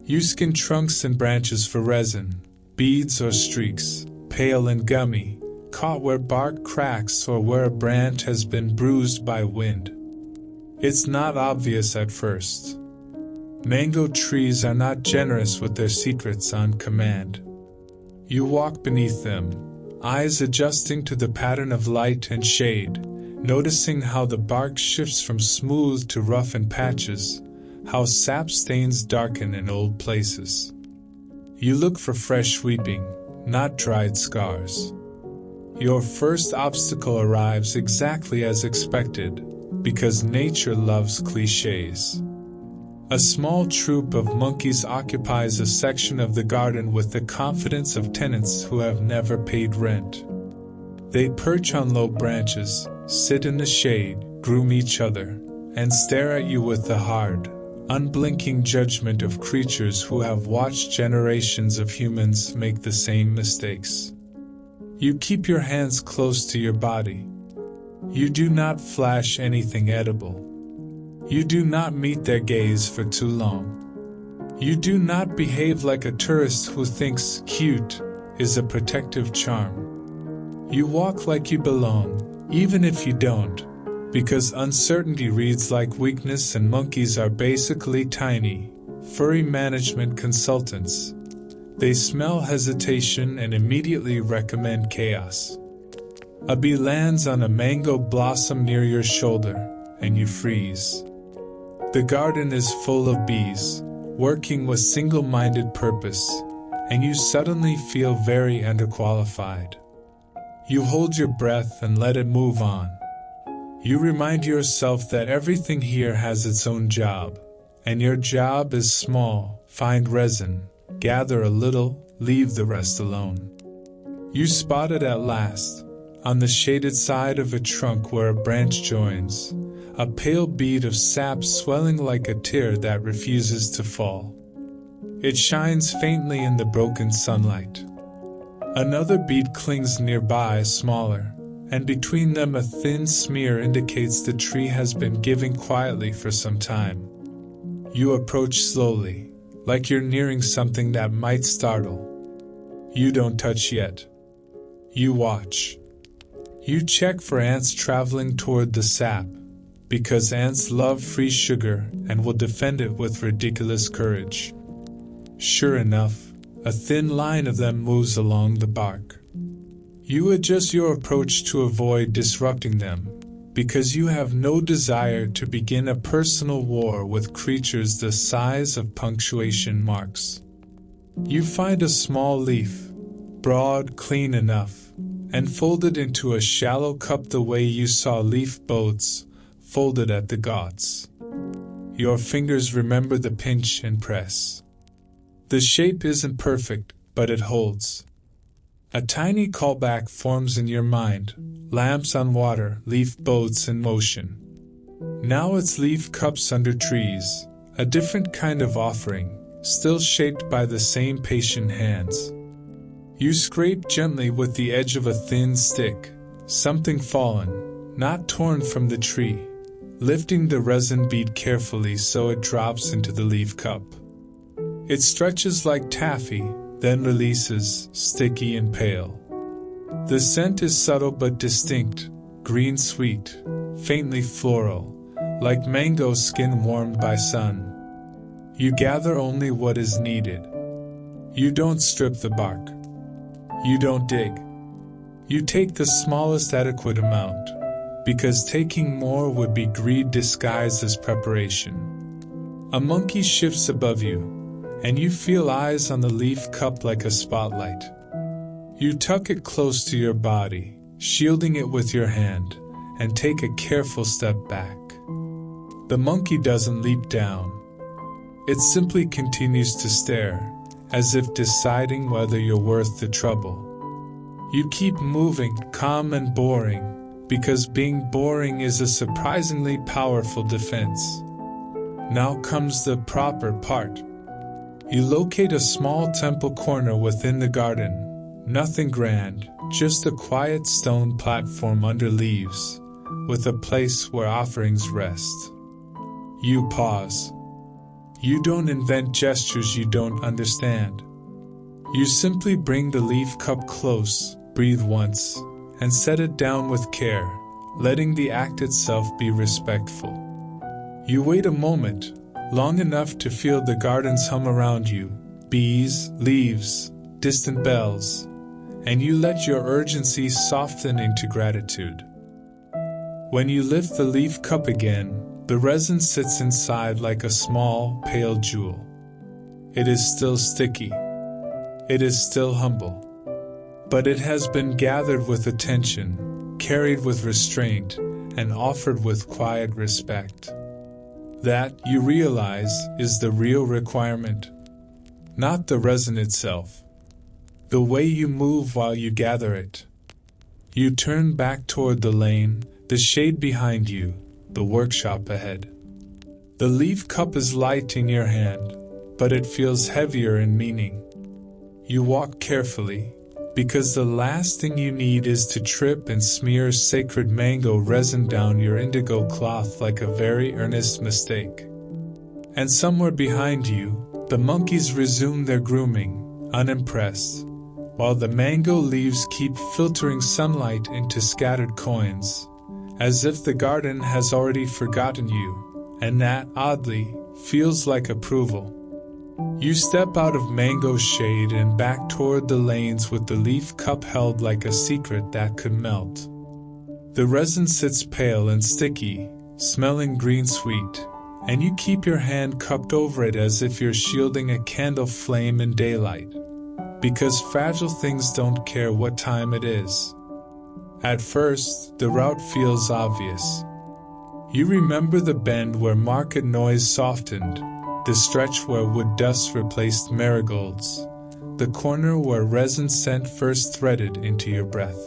You skin trunks and branches for resin, beads or streaks, pale and gummy, caught where bark cracks or where a branch has been bruised by wind. It's not obvious at first. Mango trees are not generous with their secrets on command. You walk beneath them, eyes adjusting to the pattern of light and shade, noticing how the bark shifts from smooth to rough in patches, how sap stains darken in old places. You look for fresh weeping, not dried scars. Your first obstacle arrives exactly as expected, because nature loves clichés. A small troop of monkeys occupies a section of the garden with the confidence of tenants who have never paid rent. They perch on low branches, sit in the shade, groom each other, and stare at you with the hard, unblinking judgment of creatures who have watched generations of humans make the same mistakes. You keep your hands close to your body. You do not flash anything edible. You do not meet their gaze for too long. You do not behave like a tourist who thinks cute is a protective charm. You walk like you belong, even if you don't, because uncertainty reads like weakness and monkeys are basically tiny, furry management consultants. They smell hesitation and immediately recommend chaos. A bee lands on a mango blossom near your shoulder, and you freeze. The garden is full of bees, working with single-minded purpose, and you suddenly feel very underqualified. You hold your breath and let it move on. You remind yourself that everything here has its own job, and your job is small: find resin, gather a little, leave the rest alone. You spot it at last, on the shaded side of a trunk where a branch joins, a pale bead of sap swelling like a tear that refuses to fall. It shines faintly in the broken sunlight. Another bead clings nearby, smaller, and between them a thin smear indicates the tree has been giving quietly for some time. You approach slowly, like you're nearing something that might startle. You don't touch yet. You watch. You check for ants traveling toward the sap, because ants love free sugar and will defend it with ridiculous courage. Sure enough, a thin line of them moves along the bark. You adjust your approach to avoid disrupting them, because you have no desire to begin a personal war with creatures the size of punctuation marks. You find a small leaf, broad, clean enough, and fold it into a shallow cup the way you saw leaf boats folded at the ghats. Your fingers remember the pinch and press. The shape isn't perfect, but it holds. A tiny callback forms in your mind: lamps on water, leaf boats in motion. Now it's leaf cups under trees, a different kind of offering, still shaped by the same patient hands. You scrape gently with the edge of a thin stick, something fallen, not torn from the tree, lifting the resin bead carefully so it drops into the leaf cup. It stretches like taffy, then releases, sticky and pale. The scent is subtle but distinct, green sweet, faintly floral, like mango skin warmed by sun. You gather only what is needed. You don't strip the bark. You don't dig. You take the smallest adequate amount, because taking more would be greed disguised as preparation. A monkey shifts above you, and you feel eyes on the leaf cup like a spotlight. You tuck it close to your body, shielding it with your hand, and take a careful step back. The monkey doesn't leap down. It simply continues to stare, as if deciding whether you're worth the trouble. You keep moving, calm and boring, because being boring is a surprisingly powerful defense. Now comes the proper part. You locate a small temple corner within the garden. Nothing grand, just a quiet stone platform under leaves, with a place where offerings rest. You pause. You don't invent gestures you don't understand. You simply bring the leaf cup close, breathe once, and set it down with care, letting the act itself be respectful. You wait a moment, long enough to feel the gardens hum around you, bees, leaves, distant bells, and you let your urgency soften into gratitude. When you lift the leaf cup again, the resin sits inside like a small, pale jewel. It is still sticky. It is still humble. But it has been gathered with attention, carried with restraint, and offered with quiet respect. That, you realize, is the real requirement. Not the resin itself. The way you move while you gather it. You turn back toward the lane, the shade behind you, the workshop ahead. The leaf cup is light in your hand, but it feels heavier in meaning. You walk carefully, because the last thing you need is to trip and smear sacred mango resin down your indigo cloth like a very earnest mistake. And somewhere behind you, the monkeys resume their grooming, unimpressed, while the mango leaves keep filtering sunlight into scattered coins, as if the garden has already forgotten you, and that, oddly, feels like approval. You step out of mango shade and back toward the lanes with the leaf cup held like a secret that could melt. The resin sits pale and sticky, smelling green sweet, and you keep your hand cupped over it as if you're shielding a candle flame in daylight, because fragile things don't care what time it is. At first, the route feels obvious. You remember the bend where market noise softened, the stretch where wood dust replaced marigolds, the corner where resin scent first threaded into your breath.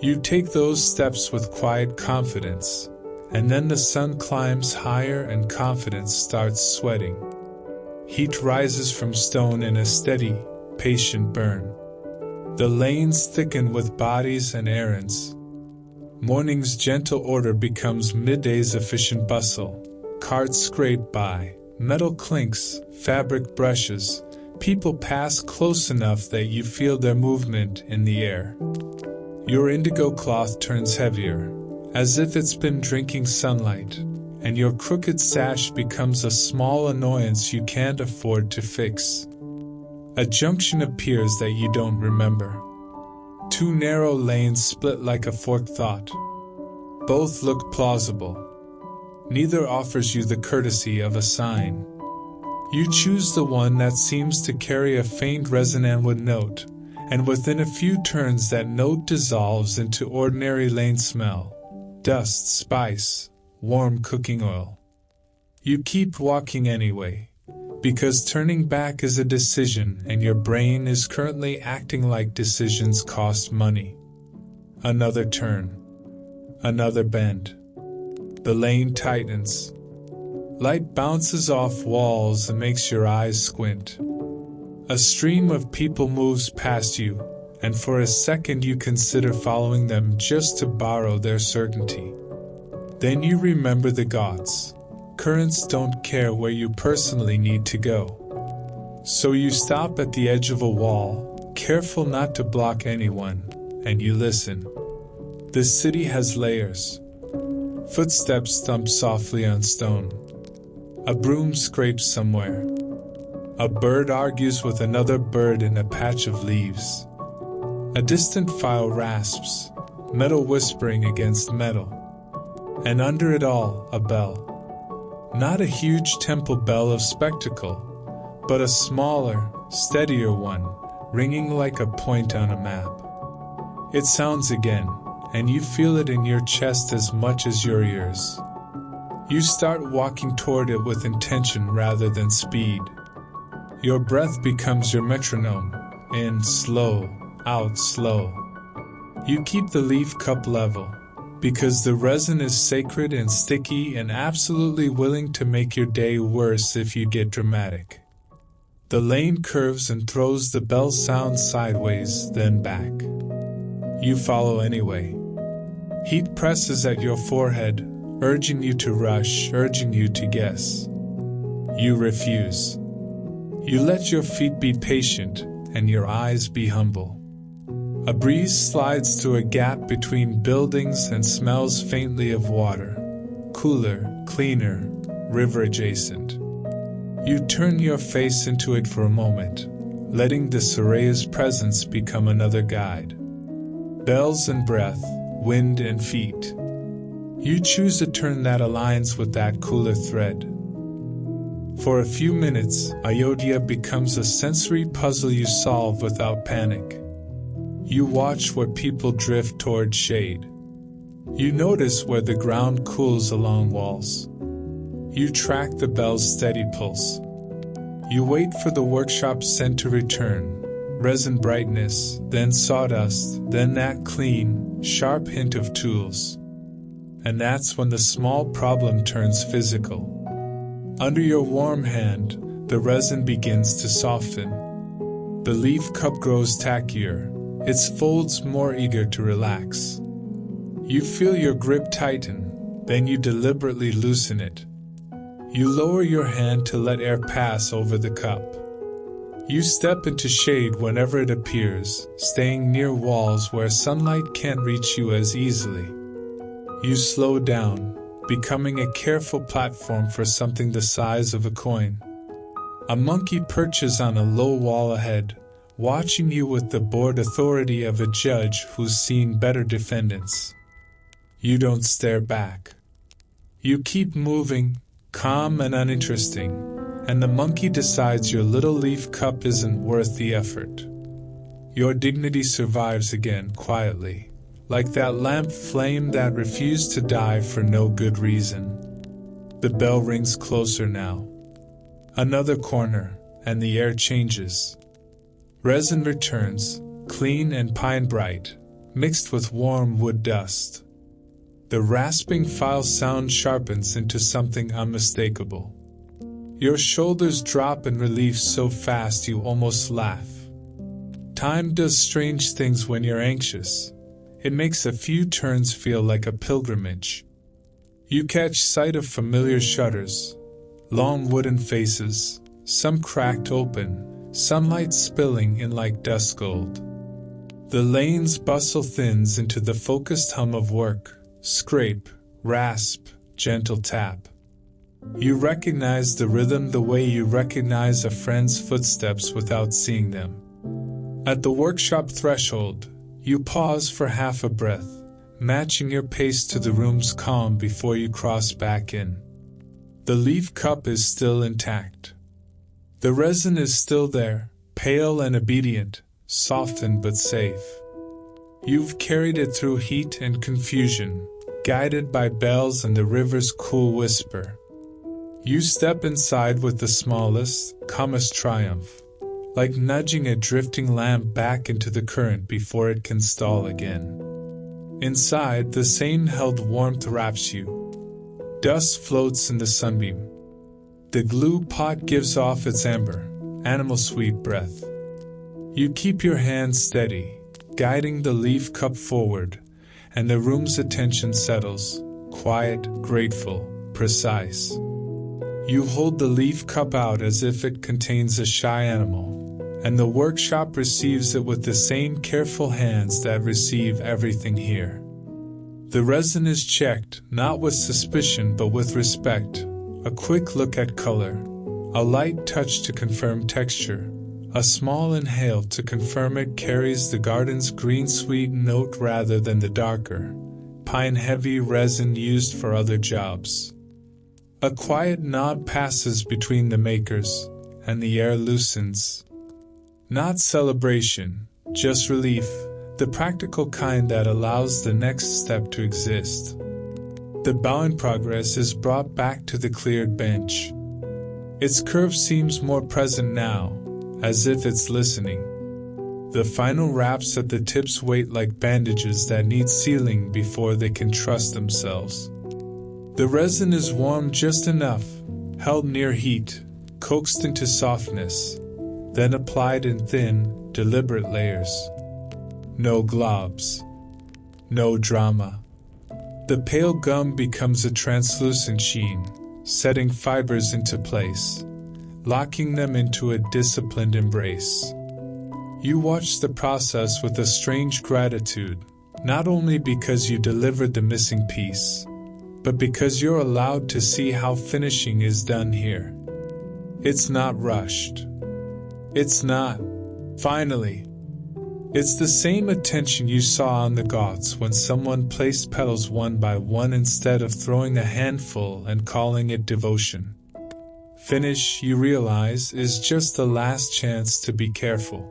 You take those steps with quiet confidence, and then the sun climbs higher and confidence starts sweating. Heat rises from stone in a steady, patient burn. The lanes thicken with bodies and errands. Morning's gentle order becomes midday's efficient bustle. Carts scrape by, metal clinks, fabric brushes, people pass close enough that you feel their movement in the air. Your indigo cloth turns heavier, as if it's been drinking sunlight, and your crooked sash becomes a small annoyance you can't afford to fix. A junction appears that you don't remember. Two narrow lanes split like a forked thought. Both look plausible. Neither offers you the courtesy of a sign. You choose the one that seems to carry a faint resinwood note, and within a few turns that note dissolves into ordinary lane smell, dust, spice, warm cooking oil. You keep walking anyway, because turning back is a decision and your brain is currently acting like decisions cost money. Another turn. Another bend. The lane tightens. Light bounces off walls and makes your eyes squint. A stream of people moves past you, and for a second you consider following them just to borrow their certainty. Then you remember the ghats. Currents don't care where you personally need to go. So you stop at the edge of a wall, careful not to block anyone, and you listen. The city has layers. Footsteps thump softly on stone. A broom scrapes somewhere. A bird argues with another bird in a patch of leaves. A distant file rasps, metal whispering against metal. And under it all, a bell. Not a huge temple bell of spectacle, but a smaller, steadier one, ringing like a point on a map. It sounds again, and you feel it in your chest as much as your ears. You start walking toward it with intention rather than speed. Your breath becomes your metronome, in slow, out slow. You keep the leaf cup level, because the resin is sacred and sticky and absolutely willing to make your day worse if you get dramatic. The lane curves and throws the bell sound sideways, then back. You follow anyway. Heat presses at your forehead, urging you to rush, urging you to guess. You refuse. You let your feet be patient and your eyes be humble. A breeze slides through a gap between buildings and smells faintly of water. Cooler, cleaner, river adjacent. You turn your face into it for a moment, letting the Soraya's presence become another guide. Bells and breath, wind and feet. You choose a turn that aligns with that cooler thread. For a few minutes, Ayodhya becomes a sensory puzzle you solve without panic. You watch where people drift toward shade. You notice where the ground cools along walls. You track the bell's steady pulse. You wait for the workshop scent to return, resin brightness, then sawdust, then that clean, sharp hint of tools. And that's when the small problem turns physical. Under your warm hand, the resin begins to soften. The leaf cup grows tackier, its folds more eager to relax. You feel your grip tighten, then you deliberately loosen it. You lower your hand to let air pass over the cup. You step into shade whenever it appears, staying near walls where sunlight can't reach you as easily. You slow down, becoming a careful platform for something the size of a coin. A monkey perches on a low wall ahead, watching you with the bored authority of a judge who's seen better defendants. You don't stare back. You keep moving, calm and uninteresting, and the monkey decides your little leaf cup isn't worth the effort. Your dignity survives again quietly, like that lamp flame that refused to die for no good reason. The bell rings closer now. Another corner, and the air changes. Resin returns, clean and pine bright, mixed with warm wood dust. The rasping file sound sharpens into something unmistakable. Your shoulders drop in relief so fast you almost laugh. Time does strange things when you're anxious. It makes a few turns feel like a pilgrimage. You catch sight of familiar shutters, long wooden faces, some cracked open, sunlight spilling in like dust gold. The lane's bustle thins into the focused hum of work. Scrape, rasp, gentle tap. You recognize the rhythm the way you recognize a friend's footsteps without seeing them. At the workshop threshold, you pause for half a breath, matching your pace to the room's calm before you cross back in. The leaf cup is still intact. The resin is still there, pale and obedient, softened but safe. You've carried it through heat and confusion, guided by bells and the river's cool whisper. You step inside with the smallest, calmest triumph, like nudging a drifting lamp back into the current before it can stall again. Inside, the same-held warmth wraps you. Dust floats in the sunbeam. The glue pot gives off its amber, animal-sweet breath. You keep your hand steady, guiding the leaf cup forward, and the room's attention settles, quiet, grateful, precise. You hold the leaf cup out as if it contains a shy animal, and the workshop receives it with the same careful hands that receive everything here. The resin is checked, not with suspicion but with respect. A quick look at color, a light touch to confirm texture, a small inhale to confirm it carries the garden's green sweet note rather than the darker, pine-heavy resin used for other jobs. A quiet nod passes between the makers, and the air loosens. Not celebration, just relief, the practical kind that allows the next step to exist. The bow in progress is brought back to the cleared bench. Its curve seems more present now, as if it's listening. The final wraps at the tips wait like bandages that need sealing before they can trust themselves. The resin is warm just enough, held near heat, coaxed into softness, then applied in thin, deliberate layers. No globs. No drama. The pale gum becomes a translucent sheen, setting fibers into place, locking them into a disciplined embrace. You watch the process with a strange gratitude, not only because you delivered the missing piece, but because you're allowed to see how finishing is done here. It's not rushed. It's not, finally. It's the same attention you saw on the ghats when someone placed petals one by one instead of throwing a handful and calling it devotion. Finish, you realize, is just the last chance to be careful.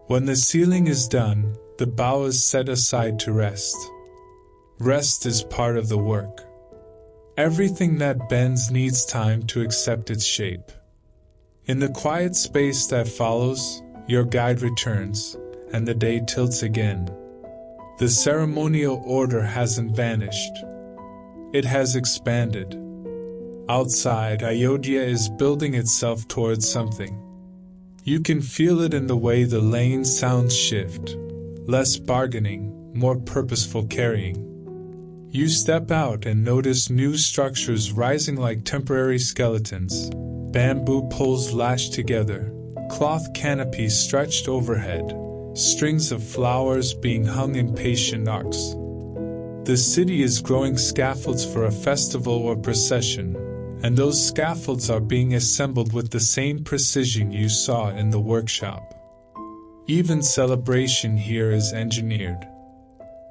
When the sealing is done, the bow is set aside to rest. Rest is part of the work. Everything that bends needs time to accept its shape. In the quiet space that follows, your guide returns, and the day tilts again. The ceremonial order hasn't vanished. It has expanded. Outside, Ayodhya is building itself towards something. You can feel it in the way the lane sounds shift. Less bargaining, more purposeful carrying. You step out and notice new structures rising like temporary skeletons. Bamboo poles lashed together, cloth canopies stretched overhead, strings of flowers being hung in patient arcs. The city is growing scaffolds for a festival or procession, and those scaffolds are being assembled with the same precision you saw in the workshop. Even celebration here is engineered.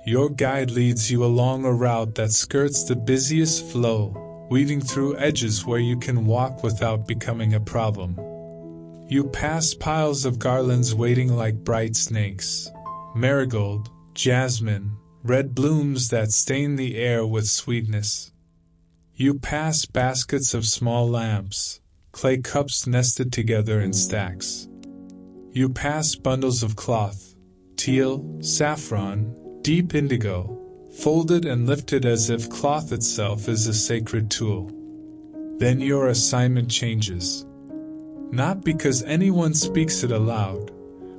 Your guide leads you along a route that skirts the busiest flow, weaving through edges where you can walk without becoming a problem. You pass piles of garlands waiting like bright snakes, marigold, jasmine, red blooms that stain the air with sweetness. You pass baskets of small lamps, clay cups nested together in stacks. You pass bundles of cloth, teal, saffron, deep indigo, folded and lifted as if cloth itself is a sacred tool. Then your assignment changes. Not because anyone speaks it aloud,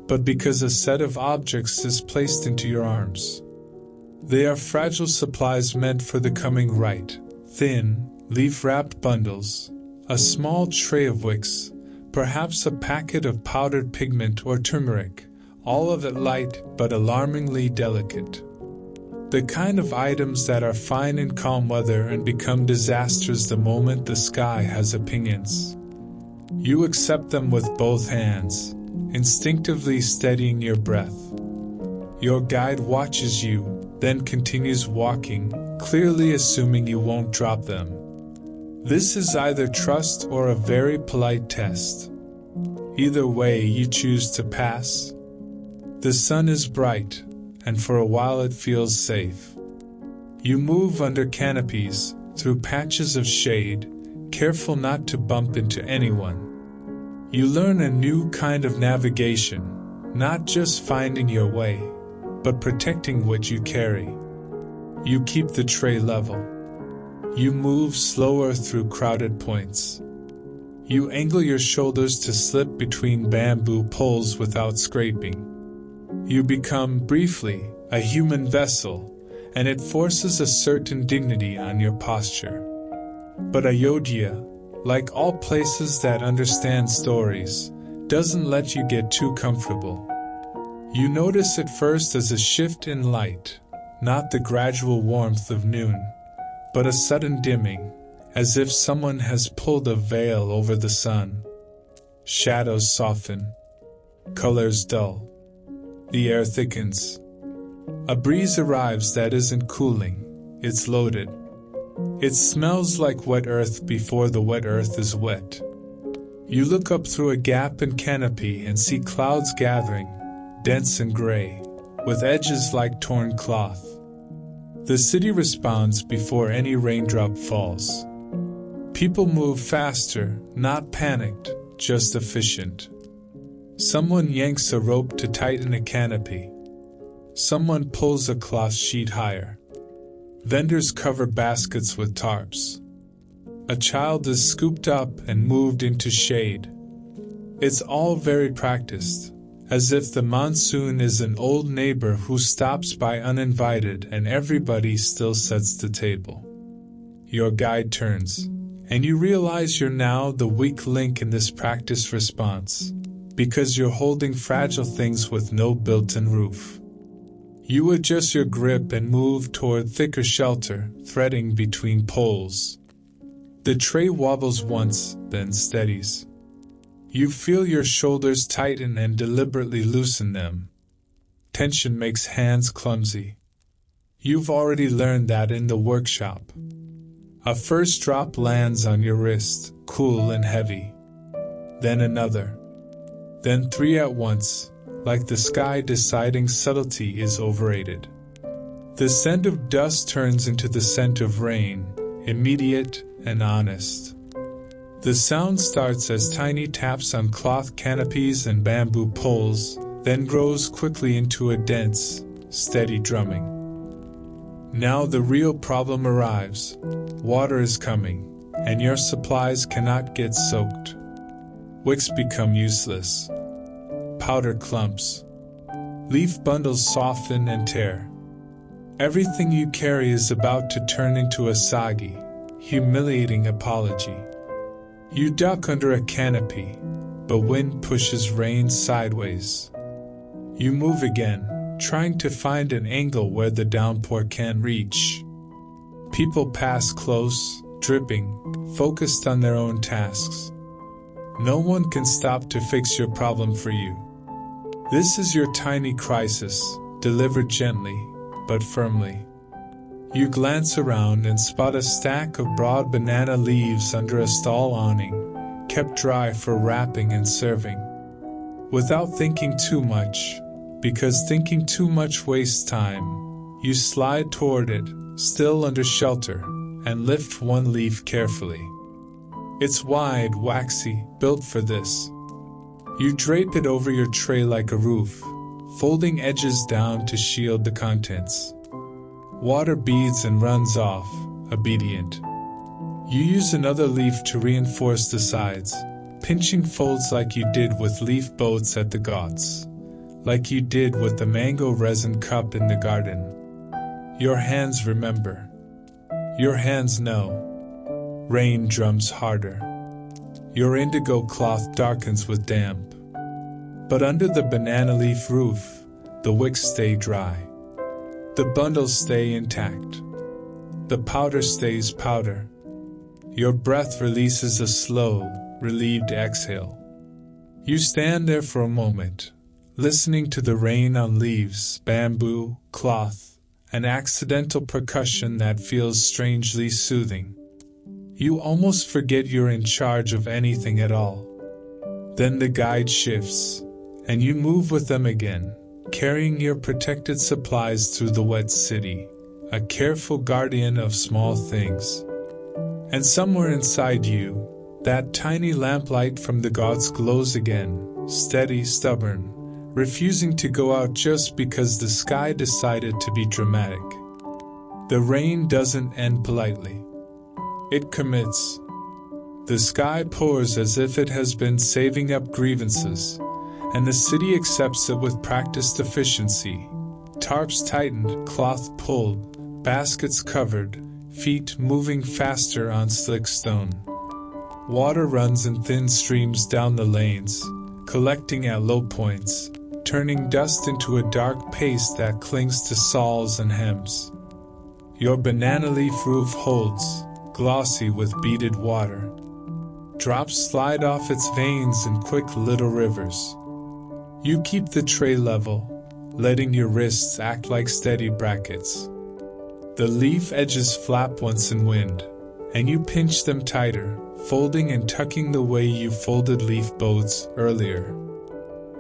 but because a set of objects is placed into your arms. They are fragile supplies meant for the coming rite, thin, leaf-wrapped bundles, a small tray of wicks, perhaps a packet of powdered pigment or turmeric, all of it light but alarmingly delicate. The kind of items that are fine in calm weather and become disasters the moment the sky has opinions. You accept them with both hands, instinctively steadying your breath. Your guide watches you, then continues walking, clearly assuming you won't drop them. This is either trust or a very polite test. Either way, you choose to pass. The sun is bright, and for a while it feels safe. You move under canopies, through patches of shade, careful not to bump into anyone. You learn a new kind of navigation, not just finding your way, but protecting what you carry. You keep the tray level. You move slower through crowded points. You angle your shoulders to slip between bamboo poles without scraping. You become, briefly, a human vessel, and it forces a certain dignity on your posture. But Ayodhya, like all places that understand stories, doesn't let you get too comfortable. You notice it first as a shift in light, not the gradual warmth of noon, but a sudden dimming, as if someone has pulled a veil over the sun. Shadows soften, colors dull. The air thickens. A breeze arrives that isn't cooling, it's loaded. It smells like wet earth before the wet earth is wet. You look up through a gap in canopy and see clouds gathering, dense and gray, with edges like torn cloth. The city responds before any raindrop falls. People move faster, not panicked, just efficient. Someone yanks a rope to tighten a canopy. Someone pulls a cloth sheet higher. Vendors cover baskets with tarps. A child is scooped up and moved into shade. It's all very practiced, as if the monsoon is an old neighbor who stops by uninvited and everybody still sets the table. Your guide turns, and you realize you're now the weak link in this practice response, because you're holding fragile things with no built-in roof. You adjust your grip and move toward thicker shelter, threading between poles. The tray wobbles once, then steadies. You feel your shoulders tighten and deliberately loosen them. Tension makes hands clumsy. You've already learned that in the workshop. A first drop lands on your wrist, cool and heavy. Then another. Then three at once, like the sky deciding subtlety is overrated. The scent of dust turns into the scent of rain, immediate and honest. The sound starts as tiny taps on cloth canopies and bamboo poles, then grows quickly into a dense, steady drumming. Now the real problem arrives. Water is coming, and your supplies cannot get soaked. Wicks become useless. Powder clumps. Leaf bundles soften and tear. Everything you carry is about to turn into a soggy, humiliating apology. You duck under a canopy, but wind pushes rain sideways. You move again, trying to find an angle where the downpour can't reach. People pass close, dripping, focused on their own tasks. No one can stop to fix your problem for you. This is your tiny crisis, delivered gently, but firmly. You glance around and spot a stack of broad banana leaves under a stall awning, kept dry for wrapping and serving. Without thinking too much, because thinking too much wastes time, you slide toward it, still under shelter, and lift one leaf carefully. It's wide, waxy, built for this. You drape it over your tray like a roof, folding edges down to shield the contents. Water beads and runs off, obedient. You use another leaf to reinforce the sides, pinching folds like you did with leaf boats at the ghats, like you did with the mango resin cup in the garden. Your hands remember. Your hands know. Rain drums harder. Your indigo cloth darkens with damp. But under the banana leaf roof, the wicks stay dry. The bundles stay intact. The powder stays powder. Your breath releases a slow, relieved exhale. You stand there for a moment, listening to the rain on leaves, bamboo, cloth, an accidental percussion that feels strangely soothing. You almost forget you're in charge of anything at all. Then the guide shifts, and you move with them again, carrying your protected supplies through the wet city, a careful guardian of small things. And somewhere inside you, that tiny lamplight from the gods glows again, steady, stubborn, refusing to go out just because the sky decided to be dramatic. The rain doesn't end politely. It commits. The sky pours as if it has been saving up grievances, and the city accepts it with practiced efficiency. Tarps tightened, cloth pulled, baskets covered, feet moving faster on slick stone. Water runs in thin streams down the lanes, collecting at low points, turning dust into a dark paste that clings to soles and hems. Your banana leaf roof holds, glossy with beaded water. Drops slide off its veins in quick little rivers. You keep the tray level, letting your wrists act like steady brackets. The leaf edges flap once in wind, and you pinch them tighter, folding and tucking the way you folded leaf boats earlier.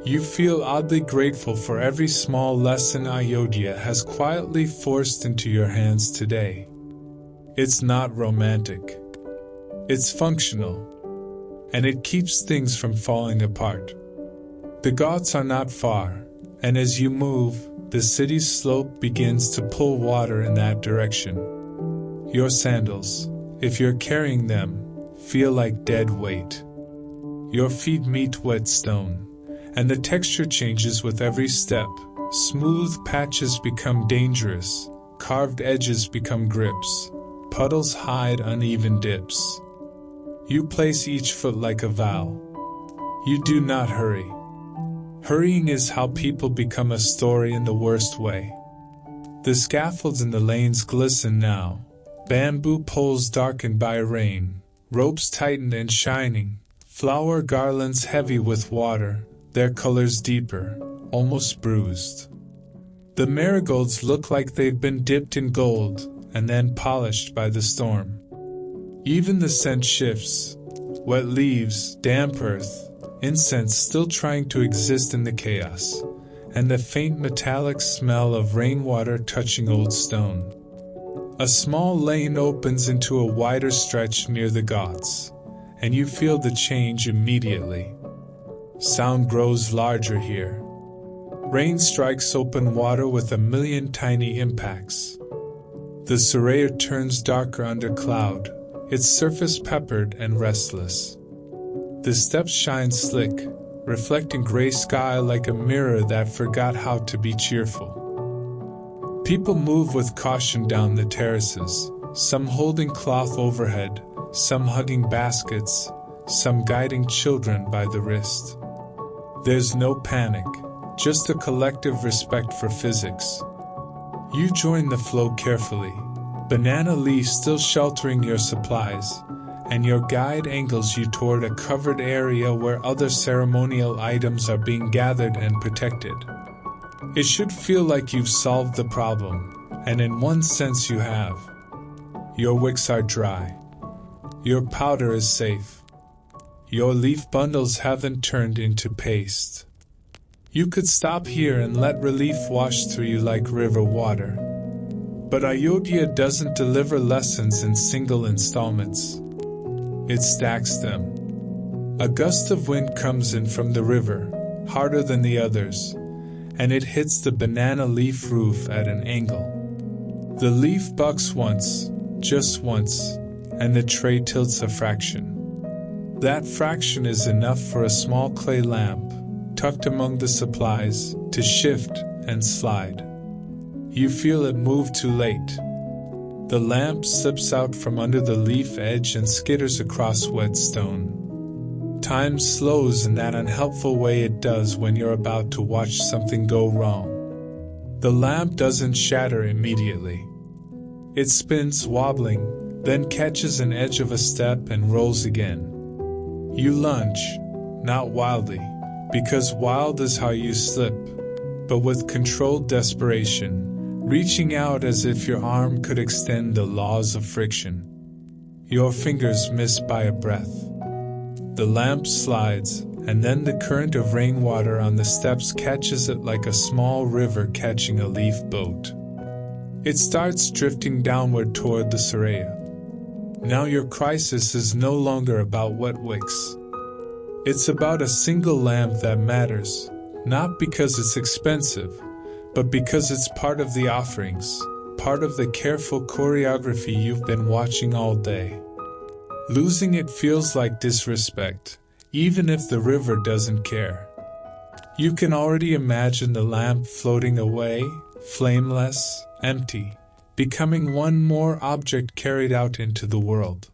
You feel oddly grateful for every small lesson Ayodhya has quietly forced into your hands today. It's not romantic. It's functional. And it keeps things from falling apart. The ghats are not far, and as you move, the city's slope begins to pull water in that direction. Your sandals, if you're carrying them, feel like dead weight. Your feet meet wet stone, and the texture changes with every step. Smooth patches become dangerous, carved edges become grips, puddles hide uneven dips. You place each foot like a vow. You do not hurry. Hurrying is how people become a story in the worst way. The scaffolds in the lanes glisten now, bamboo poles darkened by rain, ropes tightened and shining, flower garlands heavy with water, their colors deeper, almost bruised. The marigolds look like they've been dipped in gold and then polished by the storm. Even the scent shifts, wet leaves, damp earth, incense still trying to exist in the chaos, and the faint metallic smell of rainwater touching old stone. A small lane opens into a wider stretch near the ghats, and you feel the change immediately. Sound grows larger here. Rain strikes open water with a million tiny impacts. The Suraya turns darker under cloud, its surface peppered and restless. The steps shine slick, reflecting gray sky like a mirror that forgot how to be cheerful. People move with caution down the terraces, some holding cloth overhead, some hugging baskets, some guiding children by the wrist. There's no panic, just a collective respect for physics. You join the flow carefully, banana leaves still sheltering your supplies, and your guide angles you toward a covered area where other ceremonial items are being gathered and protected. It should feel like you've solved the problem, and in one sense you have. Your wicks are dry. Your powder is safe. Your leaf bundles haven't turned into paste. You could stop here and let relief wash through you like river water. But Ayodhya doesn't deliver lessons in single installments. It stacks them. A gust of wind comes in from the river, harder than the others, and it hits the banana leaf roof at an angle. The leaf bucks once, just once, and the tray tilts a fraction. That fraction is enough for a small clay lamp, tucked among the supplies, to shift and slide. You feel it move too late. The lamp slips out from under the leaf edge and skitters across wet stone. Time slows in that unhelpful way it does when you're about to watch something go wrong. The lamp doesn't shatter immediately. It spins, wobbling, then catches an edge of a step and rolls again. You lunge, not wildly, because wild is how you slip, but with controlled desperation, reaching out as if your arm could extend the laws of friction. Your fingers miss by a breath. The lamp slides, and then the current of rainwater on the steps catches it like a small river catching a leaf boat. It starts drifting downward toward the Suraya. Now your crisis is no longer about wet wicks. It's about a single lamp that matters, not because it's expensive, but because it's part of the offerings, part of the careful choreography you've been watching all day. Losing it feels like disrespect, even if the river doesn't care. You can already imagine the lamp floating away, flameless, empty, becoming one more object carried out into the world.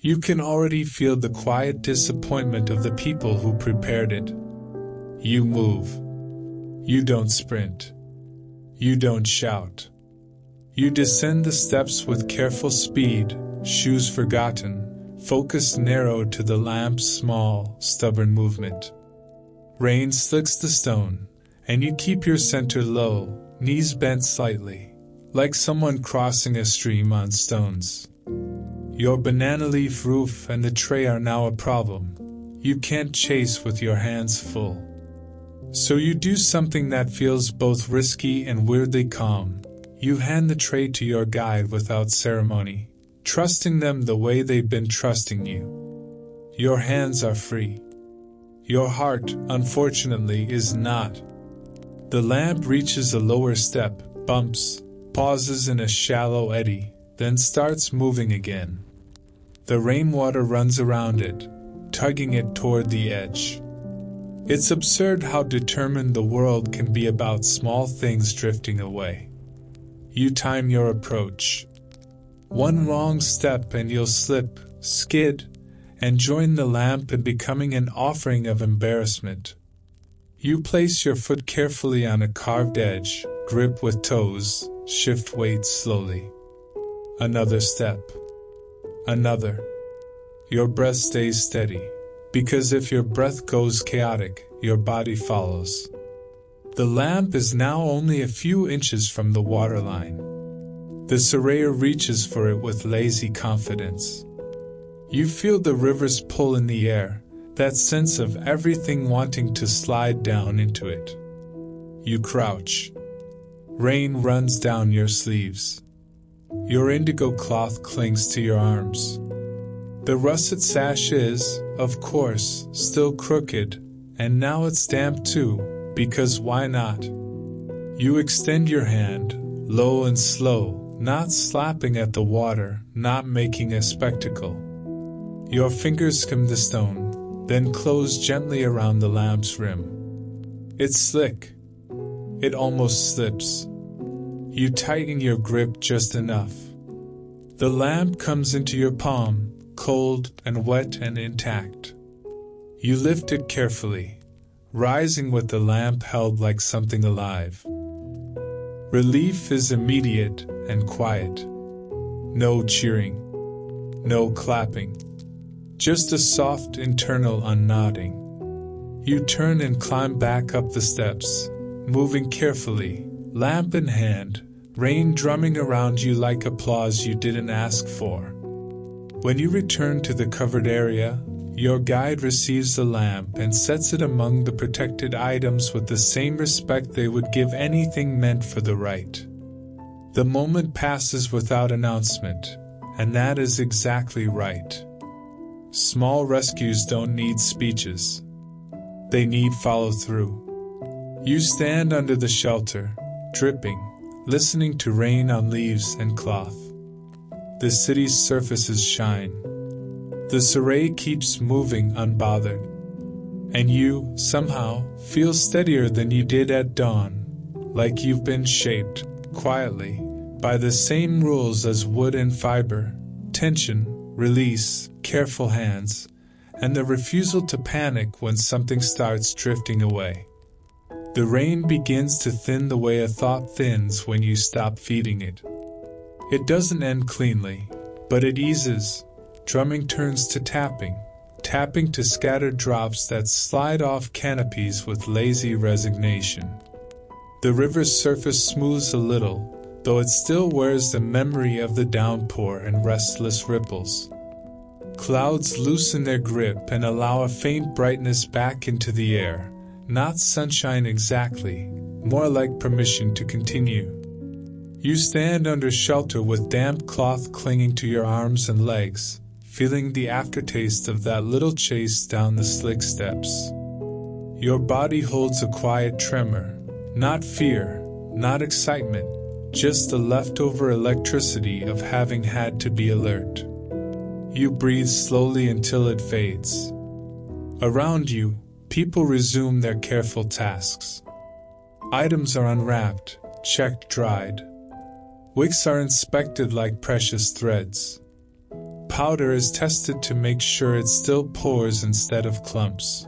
You can already feel the quiet disappointment of the people who prepared it. You move. You don't sprint. You don't shout. You descend the steps with careful speed, shoes forgotten, focus narrowed to the lamp's small, stubborn movement. Rain slicks the stone, and you keep your center low, knees bent slightly, like someone crossing a stream on stones. Your banana leaf roof and the tray are now a problem. You can't chase with your hands full. So you do something that feels both risky and weirdly calm. You hand the tray to your guide without ceremony, trusting them the way they've been trusting you. Your hands are free. Your heart, unfortunately, is not. The lamp reaches a lower step, bumps, pauses in a shallow eddy, then starts moving again. The rainwater runs around it, tugging it toward the edge. It's absurd how determined the world can be about small things drifting away. You time your approach. One wrong step and you'll slip, skid, and join the lamp in becoming an offering of embarrassment. You place your foot carefully on a carved edge, grip with toes, shift weight slowly. Another step. Another. Your breath stays steady, because if your breath goes chaotic, your body follows. The lamp is now only a few inches from the waterline. The surveyor reaches for it with lazy confidence. You feel the river's pull in the air, that sense of everything wanting to slide down into it. You crouch. Rain runs down your sleeves. Your indigo cloth clings to your arms. The russet sash is, of course, still crooked, and now it's damp too, because why not? You extend your hand, low and slow, not slapping at the water, not making a spectacle. Your fingers skim the stone, then close gently around the lamp's rim. It's slick. It almost slips. You tighten your grip just enough. The lamp comes into your palm, cold and wet and intact. You lift it carefully, rising with the lamp held like something alive. Relief is immediate and quiet. No cheering. No clapping. Just a soft internal unnodding. You turn and climb back up the steps, moving carefully, lamp in hand, rain drumming around you like applause you didn't ask for. When you return to the covered area, your guide receives the lamp and sets it among the protected items with the same respect they would give anything meant for the right. The moment passes without announcement, and that is exactly right. Small rescues don't need speeches. They need follow-through. You stand under the shelter, dripping, listening to rain on leaves and cloth. The city's surfaces shine. The surrey keeps moving unbothered. And you, somehow, feel steadier than you did at dawn, like you've been shaped, quietly, by the same rules as wood and fiber: tension, release, careful hands, and the refusal to panic when something starts drifting away. The rain begins to thin the way a thought thins when you stop feeding it. It doesn't end cleanly, but it eases. Drumming turns to tapping, tapping to scattered drops that slide off canopies with lazy resignation. The river's surface smooths a little, though it still wears the memory of the downpour and restless ripples. Clouds loosen their grip and allow a faint brightness back into the air, not sunshine exactly, more like permission to continue. You stand under shelter with damp cloth clinging to your arms and legs, feeling the aftertaste of that little chase down the slick steps. Your body holds a quiet tremor, not fear, not excitement, just the leftover electricity of having had to be alert. You breathe slowly until it fades. Around you, people resume their careful tasks. Items are unwrapped, checked, dried. Wicks are inspected like precious threads. powder is tested to make sure it still pours instead of clumps.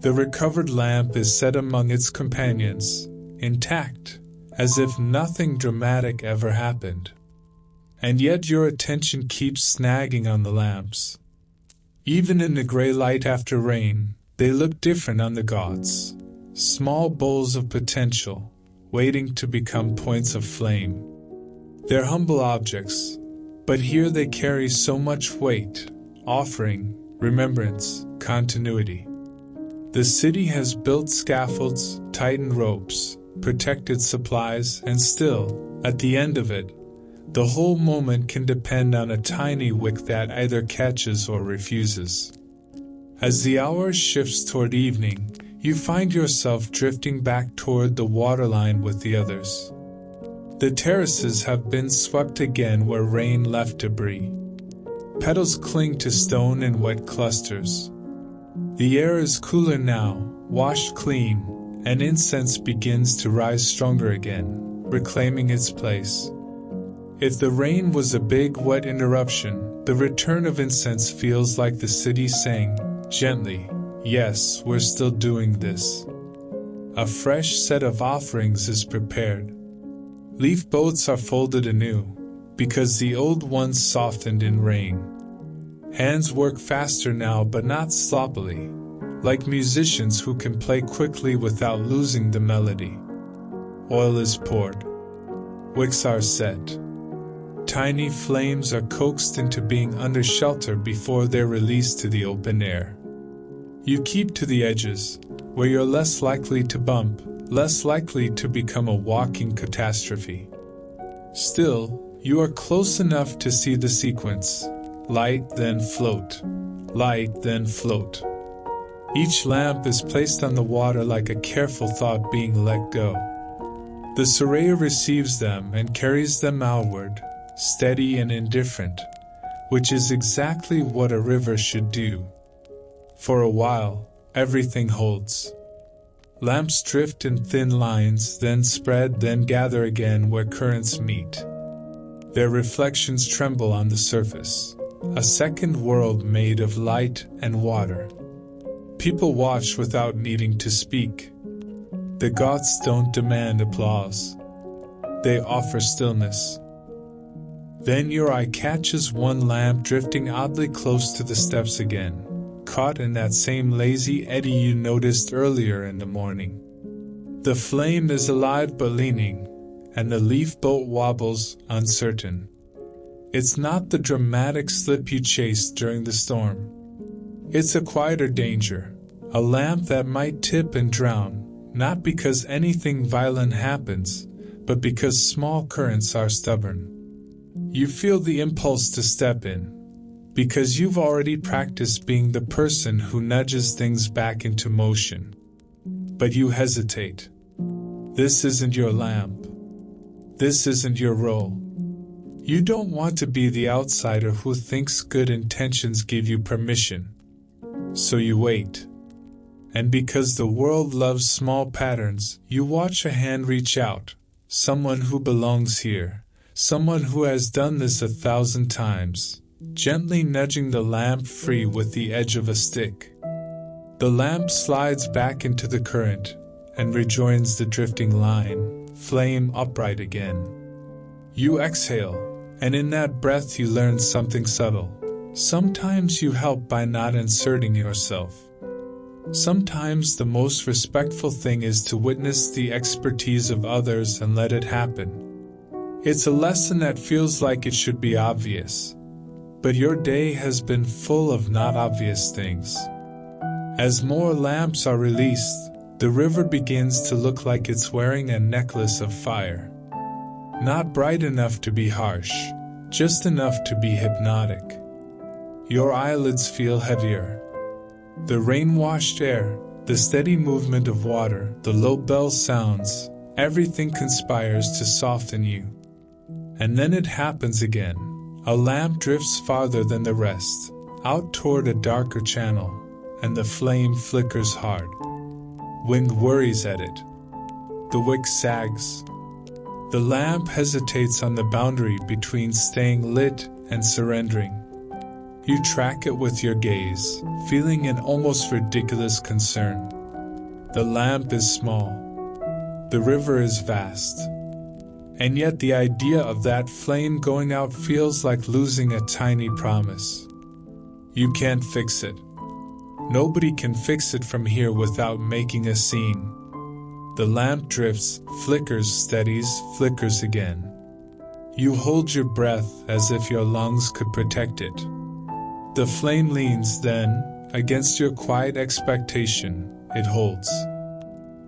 The recovered lamp is set among its companions, intact, as if nothing dramatic ever happened. And yet your attention keeps snagging on the lamps. Even in the gray light after rain, they look different on the ghats. Small bowls of potential, waiting to become points of flame. They're humble objects, but here they carry so much weight, offering, remembrance, continuity. The city has built scaffolds, tightened ropes, protected supplies, and still, at the end of it, the whole moment can depend on a tiny wick that either catches or refuses. As the hour shifts toward evening, you find yourself drifting back toward the waterline with the others. The terraces have been swept again where rain left debris. Petals cling to stone in wet clusters. The air is cooler now, washed clean, and incense begins to rise stronger again, reclaiming its place. If the rain was a big wet interruption, the return of incense feels like the city saying, gently, yes, we're still doing this. A fresh set of offerings is prepared. Leaf boats are folded anew, because the old ones softened in rain. Hands work faster now but not sloppily, like musicians who can play quickly without losing the melody. Oil is poured. Wicks are set. Tiny flames are coaxed into being under shelter before they're released to the open air. You keep to the edges, where you're less likely to bump, less likely to become a walking catastrophe. Still, you are close enough to see the sequence. Light, then float. Light, then float. Each lamp is placed on the water like a careful thought being let go. The surveyor receives them and carries them outward, steady and indifferent, which is exactly what a river should do. For a while, everything holds. Lamps drift in thin lines, then spread, then gather again where currents meet. Their reflections tremble on the surface, a second world made of light and water. People watch without needing to speak. The ghats don't demand applause. They offer stillness. Then your eye catches one lamp drifting oddly close to the steps again, caught in that same lazy eddy you noticed earlier in the morning. The flame is alive but leaning, and the leaf boat wobbles, uncertain. It's not the dramatic slip you chased during the storm. It's a quieter danger, a lamp that might tip and drown, not because anything violent happens, but because small currents are stubborn. You feel the impulse to step in, because you've already practiced being the person who nudges things back into motion. But you hesitate. This isn't your lamp. This isn't your role. You don't want to be the outsider who thinks good intentions give you permission. So you wait. And because the world loves small patterns, you watch a hand reach out, someone who belongs here, someone who has done this 1,000 times, gently nudging the lamp free with the edge of a stick. The lamp slides back into the current and rejoins the drifting line, flame upright again. You exhale, and in that breath you learn something subtle. Sometimes you help by not inserting yourself. Sometimes the most respectful thing is to witness the expertise of others and let it happen. It's a lesson that feels like it should be obvious. But your day has been full of not obvious things. As more lamps are released, the river begins to look like it's wearing a necklace of fire. Not bright enough to be harsh, just enough to be hypnotic. Your eyelids feel heavier. The rain-washed air, the steady movement of water, the low bell sounds, everything conspires to soften you. And then it happens again. A lamp drifts farther than the rest, out toward a darker channel, and the flame flickers hard. Wind worries at it. The wick sags. The lamp hesitates on the boundary between staying lit and surrendering. You track it with your gaze, feeling an almost ridiculous concern. The lamp is small. The river is vast. And yet the idea of that flame going out feels like losing a tiny promise. You can't fix it. Nobody can fix it from here without making a scene. The lamp drifts, flickers, steadies, flickers again. You hold your breath as if your lungs could protect it. The flame leans, then, against your quiet expectation, it holds.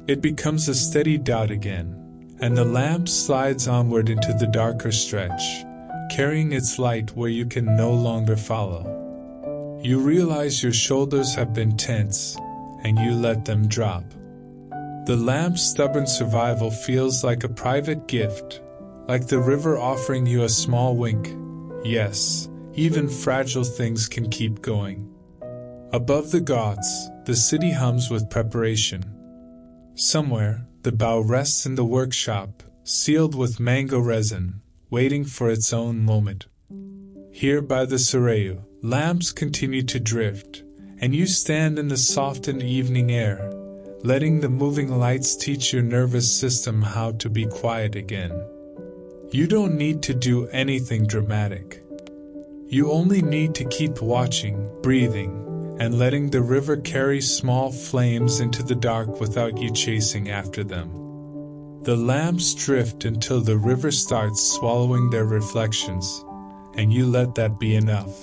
It becomes a steady dot again, and the lamp slides onward into the darker stretch, carrying its light where you can no longer follow. You realize your shoulders have been tense, and you let them drop. The lamp's stubborn survival feels like a private gift, like the river offering you a small wink. Yes, even fragile things can keep going. Above the ghats, the city hums with preparation. Somewhere, the bow rests in the workshop, sealed with mango resin, waiting for its own moment. Here by the Sarayu, lamps continue to drift, and you stand in the softened evening air, letting the moving lights teach your nervous system how to be quiet again. You don't need to do anything dramatic. You only need to keep watching, breathing, and letting the river carry small flames into the dark without you chasing after them. The lamps drift until the river starts swallowing their reflections, and you let that be enough.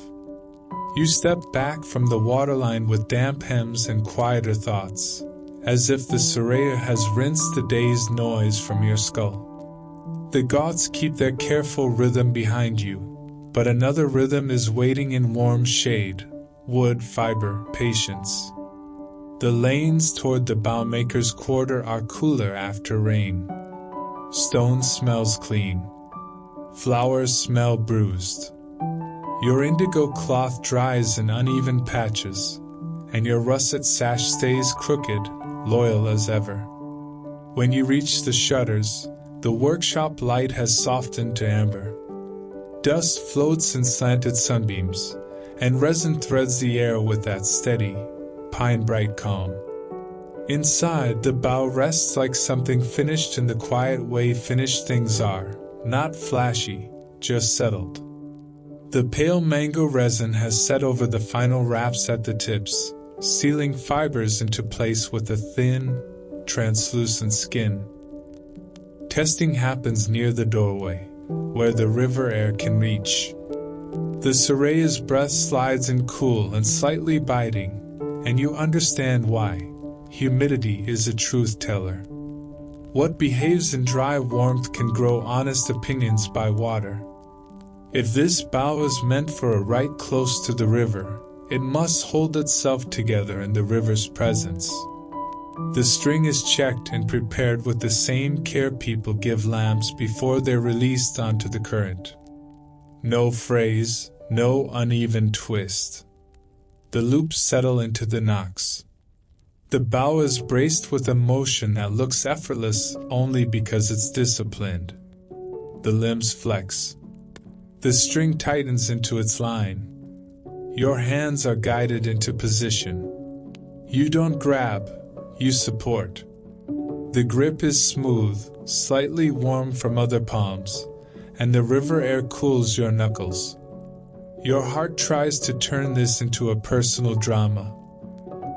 You step back from the waterline with damp hems and quieter thoughts, as if the Soraya has rinsed the day's noise from your skull. The ghats keep their careful rhythm behind you, but another rhythm is waiting in warm shade, wood, fiber, patience. The lanes toward the bowmaker's quarter are cooler after rain. Stone smells clean. Flowers smell bruised. Your indigo cloth dries in uneven patches, and your russet sash stays crooked, loyal as ever. When you reach the shutters, the workshop light has softened to amber. Dust floats in slanted sunbeams, and resin threads the air with that steady, pine-bright calm. Inside, the bow rests like something finished in the quiet way finished things are, not flashy, just settled. The pale mango resin has set over the final wraps at the tips, sealing fibers into place with a thin, translucent skin. Testing happens near the doorway, where the river air can reach. The Soraya's breath slides in cool and slightly biting, and you understand why. Humidity is a truth teller. What behaves in dry warmth can grow honest opinions by water. If this bow is meant for a rite close to the river, it must hold itself together in the river's presence. The string is checked and prepared with the same care people give lamps before they're released onto the current. No phrase, no uneven twist. The loops settle into the knocks. The bow is braced with a motion that looks effortless only because it's disciplined. The limbs flex. The string tightens into its line. Your hands are guided into position. You don't grab, you support. The grip is smooth, slightly warm from other palms, and the river air cools your knuckles. Your heart tries to turn this into a personal drama.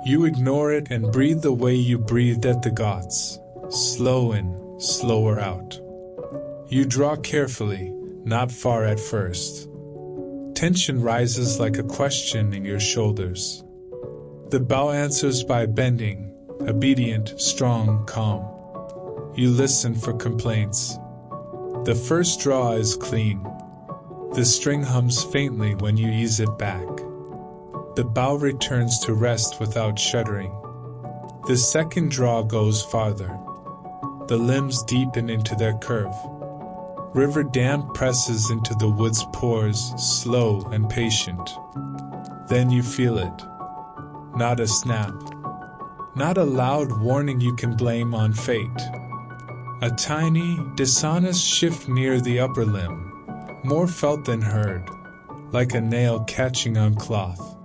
You ignore it and breathe the way you breathed at the ghats, slow in, slower out. You draw carefully, not far at first. Tension rises like a question in your shoulders. The bow answers by bending, obedient, strong, calm. You listen for complaints. The first draw is clean. The string hums faintly when you ease it back. The bow returns to rest without shuddering. The second draw goes farther. The limbs deepen into their curve. River damp presses into the wood's pores, slow and patient. Then you feel it. Not a snap. Not a loud warning you can blame on fate. A tiny, dishonest shift near the upper limb, more felt than heard, like a nail catching on cloth.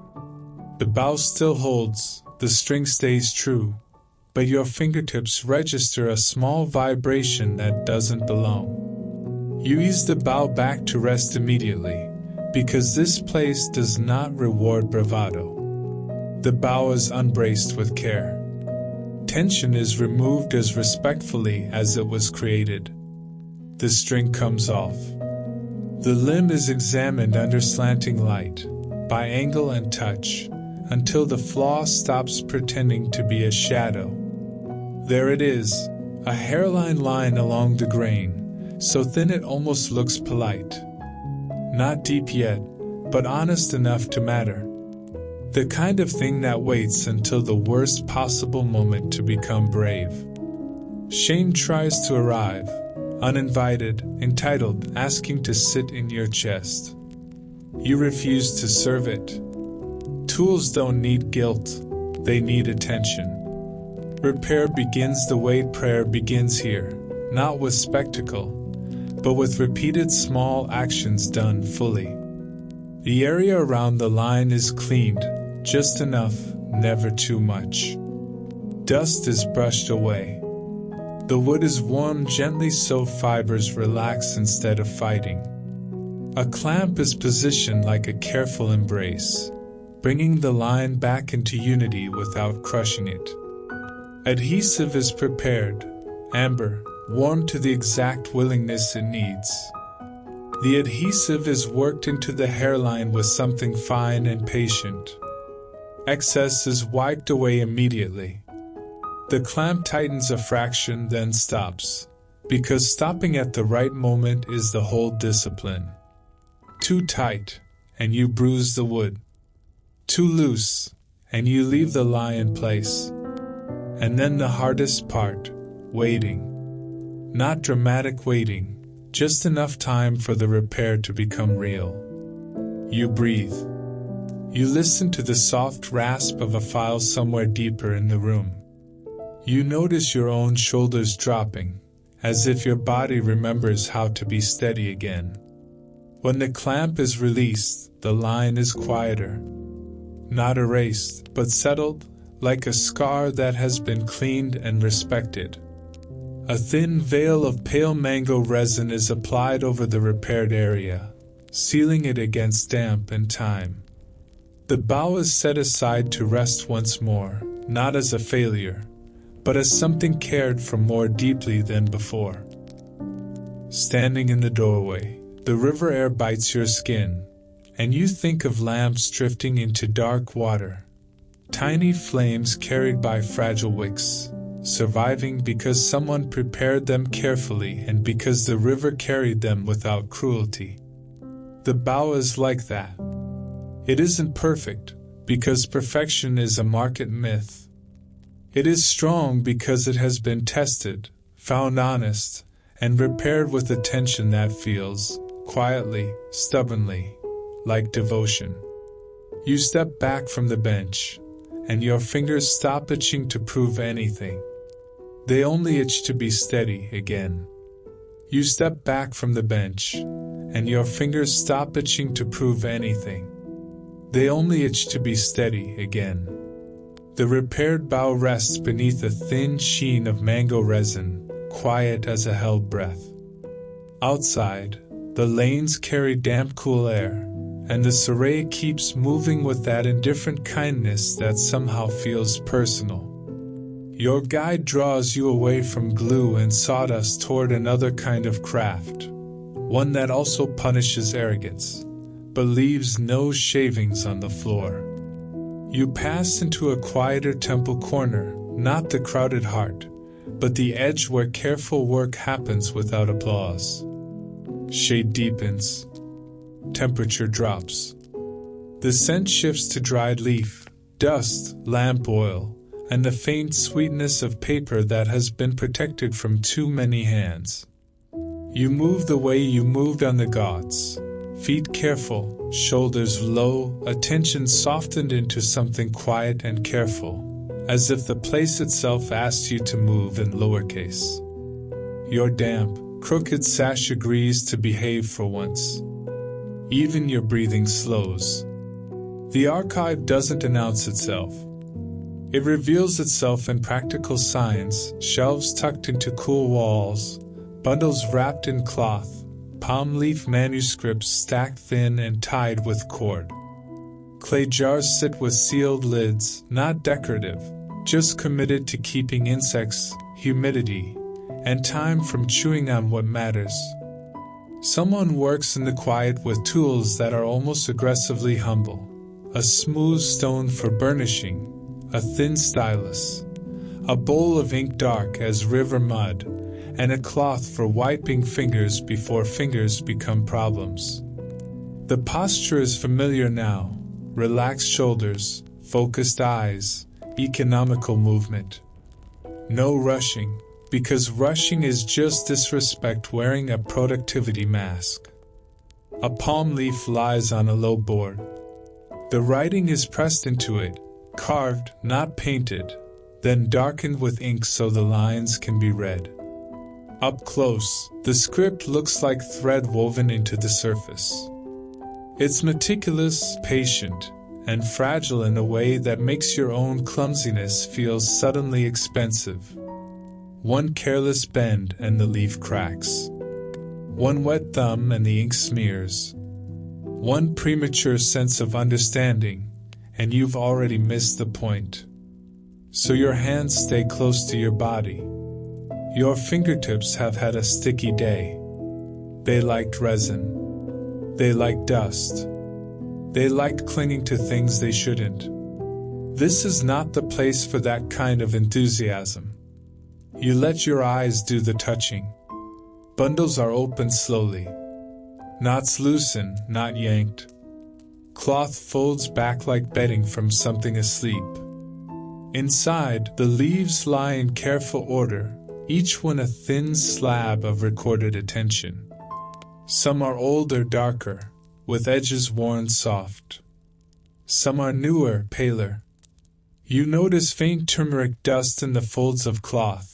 The bow still holds, the string stays true, but your fingertips register a small vibration that doesn't belong. You ease the bow back to rest immediately, because this place does not reward bravado. The bow is unbraced with care. Tension is removed as respectfully as it was created. The string comes off. The limb is examined under slanting light, by angle and touch, until the flaw stops pretending to be a shadow. There it is, a hairline line along the grain, so thin it almost looks polite. Not deep yet, but honest enough to matter. The kind of thing that waits until the worst possible moment to become brave. Shame tries to arrive, uninvited, entitled, asking to sit in your chest. You refuse to serve it. Tools don't need guilt, they need attention. Repair begins the way prayer begins here, not with spectacle, but with repeated small actions done fully. The area around the line is cleaned, just enough, never too much. Dust is brushed away. The wood is warmed gently so fibers relax instead of fighting. A clamp is positioned like a careful embrace, bringing the line back into unity without crushing it. Adhesive is prepared, amber, warmed to the exact willingness it needs. The adhesive is worked into the hairline with something fine and patient. Excess is wiped away immediately. The clamp tightens a fraction, then stops, because stopping at the right moment is the whole discipline. Too tight, and you bruise the wood. Too loose, and you leave the lie in place. And then the hardest part, waiting. Not dramatic waiting, just enough time for the repair to become real. You breathe. You listen to the soft rasp of a file somewhere deeper in the room. You notice your own shoulders dropping, as if your body remembers how to be steady again. When the clamp is released, the line is quieter. Not erased, but settled, like a scar that has been cleaned and respected. A thin veil of pale mango resin is applied over the repaired area, sealing it against damp and time. The bow is set aside to rest once more, not as a failure, but as something cared for more deeply than before. Standing in the doorway, the river air bites your skin, and you think of lamps drifting into dark water, tiny flames carried by fragile wicks, surviving because someone prepared them carefully and because the river carried them without cruelty. The bow is like that. It isn't perfect, because perfection is a market myth. It is strong because it has been tested, found honest, and repaired with attention that feels, quietly, stubbornly, like devotion. You step back from the bench, and your fingers stop itching to prove anything. They only itch to be steady again. You step back from the bench, and your fingers stop itching to prove anything. They only itch to be steady again. The repaired bow rests beneath a thin sheen of mango resin, quiet as a held breath. Outside, the lanes carry damp cool air, and the Surrey keeps moving with that indifferent kindness that somehow feels personal. Your guide draws you away from glue and sawdust toward another kind of craft, one that also punishes arrogance, but leaves no shavings on the floor. You pass into a quieter temple corner, not the crowded heart, but the edge where careful work happens without applause. Shade deepens. Temperature drops. The scent shifts to dried leaf, dust, lamp oil, and the faint sweetness of paper that has been protected from too many hands. You move the way you moved on the ghats, feet careful, shoulders low, attention softened into something quiet and careful, as if the place itself asked you to move in lowercase. Your damp, crooked sash agrees to behave for once. Even your breathing slows. The archive doesn't announce itself. It reveals itself in practical signs: shelves tucked into cool walls, bundles wrapped in cloth, palm leaf manuscripts stacked thin and tied with cord. Clay jars sit with sealed lids, not decorative, just committed to keeping insects, humidity, and time from chewing on what matters. Someone works in the quiet with tools that are almost aggressively humble: a smooth stone for burnishing, a thin stylus, a bowl of ink dark as river mud, and a cloth for wiping fingers before fingers become problems. The posture is familiar now: relaxed shoulders, focused eyes, economical movement. No rushing, because rushing is just disrespect wearing a productivity mask. A palm leaf lies on a low board. The writing is pressed into it, carved, not painted, then darkened with ink so the lines can be read. Up close, the script looks like thread woven into the surface. It's meticulous, patient, and fragile in a way that makes your own clumsiness feel suddenly expensive. One careless bend and the leaf cracks. One wet thumb and the ink smears. One premature sense of understanding, and you've already missed the point. So your hands stay close to your body. Your fingertips have had a sticky day. They liked resin. They liked dust. They liked clinging to things they shouldn't. This is not the place for that kind of enthusiasm. You let your eyes do the touching. Bundles are opened slowly. Knots loosen, not yanked. Cloth folds back like bedding from something asleep. Inside, the leaves lie in careful order, each one a thin slab of recorded attention. Some are older, darker, with edges worn soft. Some are newer, paler. You notice faint turmeric dust in the folds of cloth,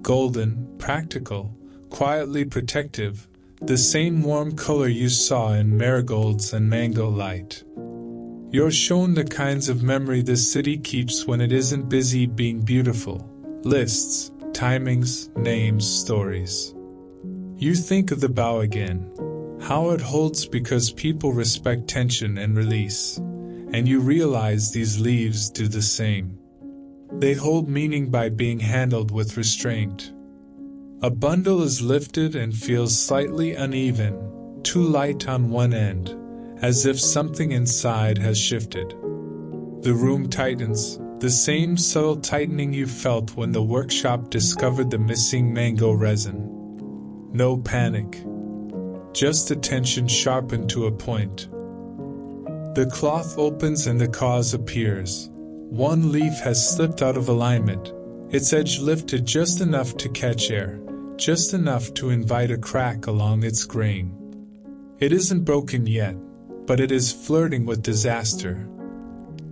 golden, practical, quietly protective, the same warm color you saw in marigolds and mango light. You're shown the kinds of memory this city keeps when it isn't busy being beautiful: lists, timings, names, stories. You think of the bow again, how it holds because people respect tension and release, and you realize these leaves do the same. They hold meaning by being handled with restraint. A bundle is lifted and feels slightly uneven, too light on one end, as if something inside has shifted. The room tightens, the same subtle tightening you felt when the workshop discovered the missing mango resin. No panic. Just attention sharpened to a point. The cloth opens and the cause appears. One leaf has slipped out of alignment, its edge lifted just enough to catch air, just enough to invite a crack along its grain. It isn't broken yet, but it is flirting with disaster.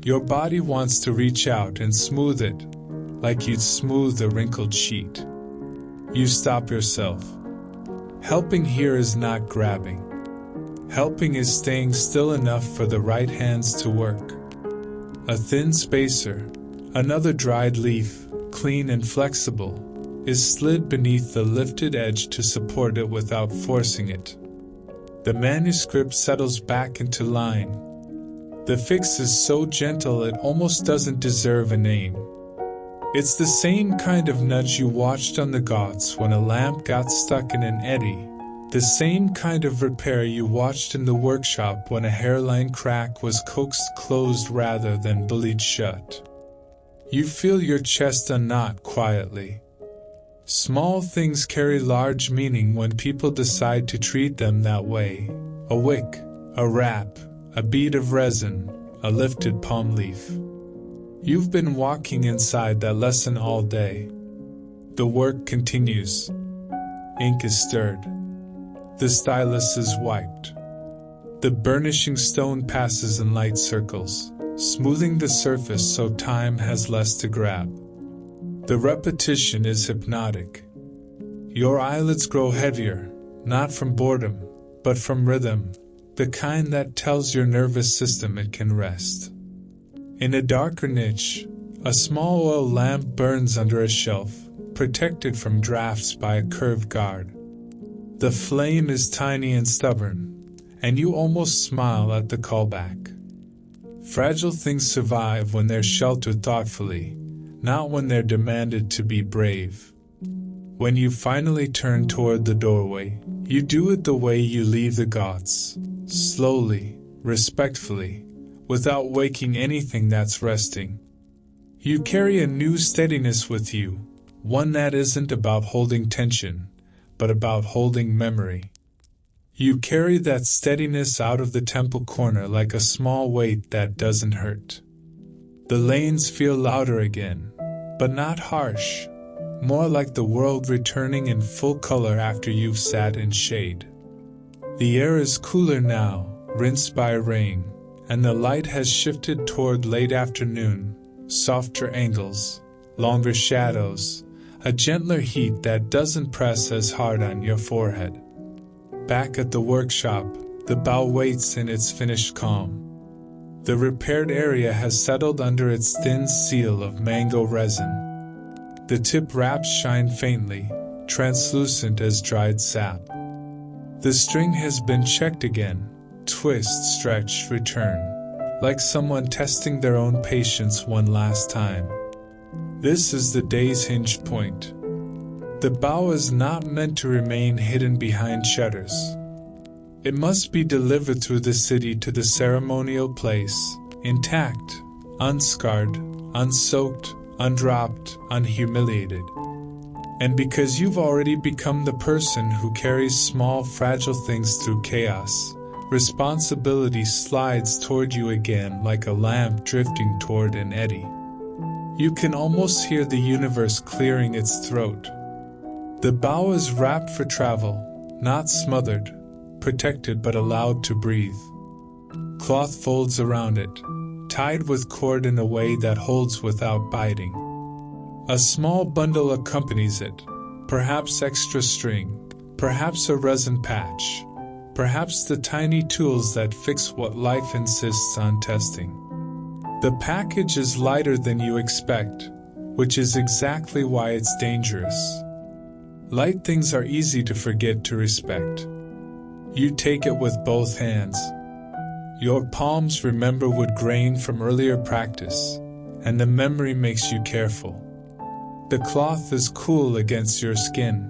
Your body wants to reach out and smooth it, like you'd smooth a wrinkled sheet. You stop yourself. Helping here is not grabbing. Helping is staying still enough for the right hands to work. A thin spacer, another dried leaf, clean and flexible, is slid beneath the lifted edge to support it without forcing it. The manuscript settles back into line. The fix is so gentle it almost doesn't deserve a name. It's the same kind of nudge you watched on the ghats when a lamp got stuck in an eddy, the same kind of repair you watched in the workshop when a hairline crack was coaxed closed rather than bullied shut. You feel your chest unknot quietly. Small things carry large meaning when people decide to treat them that way. A wick, a wrap, a bead of resin, a lifted palm leaf. You've been walking inside that lesson all day. The work continues. Ink is stirred. The stylus is wiped. The burnishing stone passes in light circles, smoothing the surface so time has less to grab. The repetition is hypnotic. Your eyelids grow heavier, not from boredom, but from rhythm, the kind that tells your nervous system it can rest. In a darker niche, a small oil lamp burns under a shelf, protected from drafts by a curved guard. The flame is tiny and stubborn, and you almost smile at the callback. Fragile things survive when they're sheltered thoughtfully, not when they're demanded to be brave. When you finally turn toward the doorway, you do it the way you leave the ghats, slowly, respectfully, without waking anything that's resting. You carry a new steadiness with you, one that isn't about holding tension, but about holding memory. You carry that steadiness out of the temple corner like a small weight that doesn't hurt. The lanes feel louder again, but not harsh, more like the world returning in full color after you've sat in shade. The air is cooler now, rinsed by rain, and the light has shifted toward late afternoon, softer angles, longer shadows, a gentler heat that doesn't press as hard on your forehead. Back at the workshop, the bow waits in its finished calm. The repaired area has settled under its thin seal of mango resin. The tip wraps shine faintly, translucent as dried sap. The string has been checked again, twist, stretch, return, like someone testing their own patience one last time. This is the day's hinge point. The bow is not meant to remain hidden behind shutters. It must be delivered through the city to the ceremonial place, intact, unscarred, unsoaked, undropped, unhumiliated. And because you've already become the person who carries small, fragile things through chaos, responsibility slides toward you again like a lamp drifting toward an eddy. You can almost hear the universe clearing its throat. The bow is wrapped for travel, not smothered, protected but allowed to breathe. Cloth folds around it, tied with cord in a way that holds without biting. A small bundle accompanies it, perhaps extra string, perhaps a resin patch, perhaps the tiny tools that fix what life insists on testing. The package is lighter than you expect, which is exactly why it's dangerous. Light things are easy to forget to respect. You take it with both hands. Your palms remember wood grain from earlier practice, and the memory makes you careful. The cloth is cool against your skin.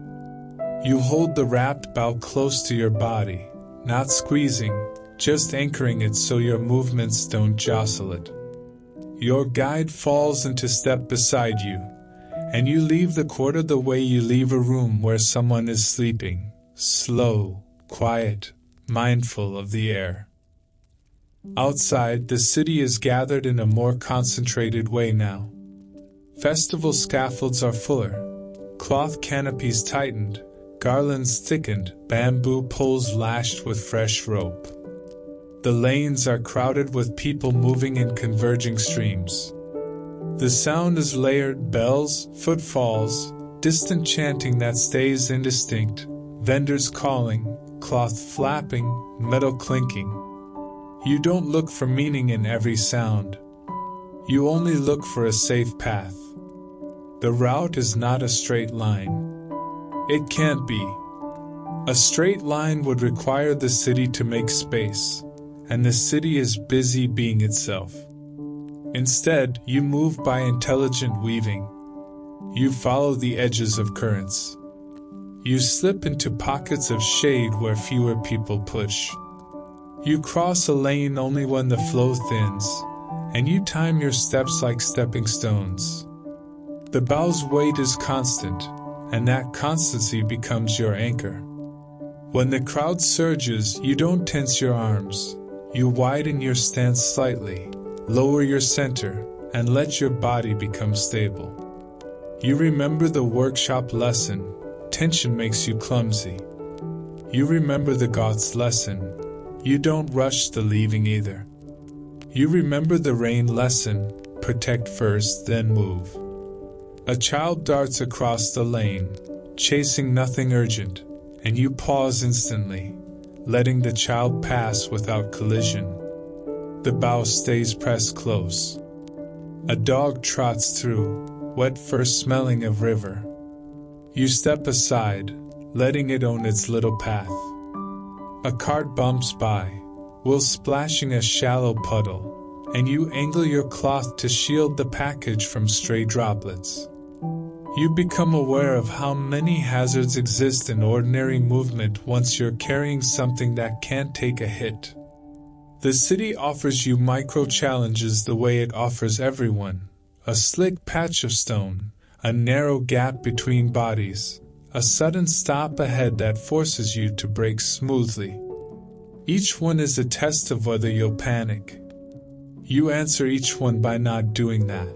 You hold the wrapped bow close to your body, not squeezing, just anchoring it so your movements don't jostle it. Your guide falls into step beside you, and you leave the quarter the way you leave a room where someone is sleeping, slow, quiet, mindful of the air. Outside, the city is gathered in a more concentrated way now. Festival scaffolds are fuller, cloth canopies tightened, garlands thickened, bamboo poles lashed with fresh rope. The lanes are crowded with people moving in converging streams. The sound is layered, bells, footfalls, distant chanting that stays indistinct, vendors calling, cloth flapping, metal clinking. You don't look for meaning in every sound. You only look for a safe path. The route is not a straight line. It can't be. A straight line would require the city to make space, and the city is busy being itself. Instead, you move by intelligent weaving. You follow the edges of currents. You slip into pockets of shade where fewer people push. You cross a lane only when the flow thins, and you time your steps like stepping stones. The bow's weight is constant, and that constancy becomes your anchor. When the crowd surges, you don't tense your arms. You widen your stance slightly, lower your center, and let your body become stable. You remember the workshop lesson, tension makes you clumsy. You remember the ghats lesson, you don't rush the leaving either. You remember the rain lesson, protect first, then move. A child darts across the lane, chasing nothing urgent, and you pause instantly, letting the child pass without collision. The bow stays pressed close. A dog trots through, wet fur smelling of river. You step aside, letting it own its little path. A cart bumps by, wheel splashing a shallow puddle, and you angle your cloth to shield the package from stray droplets. You become aware of how many hazards exist in ordinary movement once you're carrying something that can't take a hit. The city offers you micro-challenges the way it offers everyone: a slick patch of stone, a narrow gap between bodies, a sudden stop ahead that forces you to brake smoothly. Each one is a test of whether you'll panic. You answer each one by not doing that.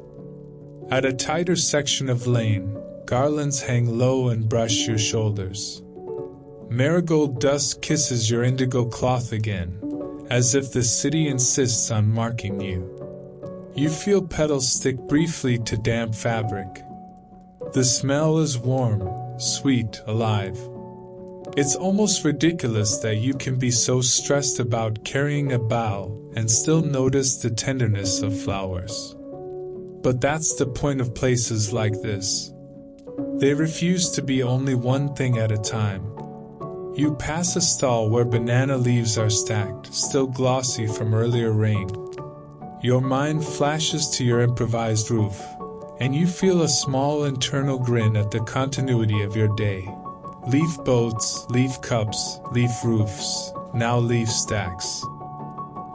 At a tighter section of lane, garlands hang low and brush your shoulders. Marigold dust kisses your indigo cloth again, as if the city insists on marking you. You feel petals stick briefly to damp fabric. The smell is warm, sweet, alive. It's almost ridiculous that you can be so stressed about carrying a bough and still notice the tenderness of flowers. But that's the point of places like this. They refuse to be only one thing at a time. You pass a stall where banana leaves are stacked, still glossy from earlier rain. Your mind flashes to your improvised roof, and you feel a small internal grin at the continuity of your day. Leaf boats, leaf cups, leaf roofs, now leaf stacks.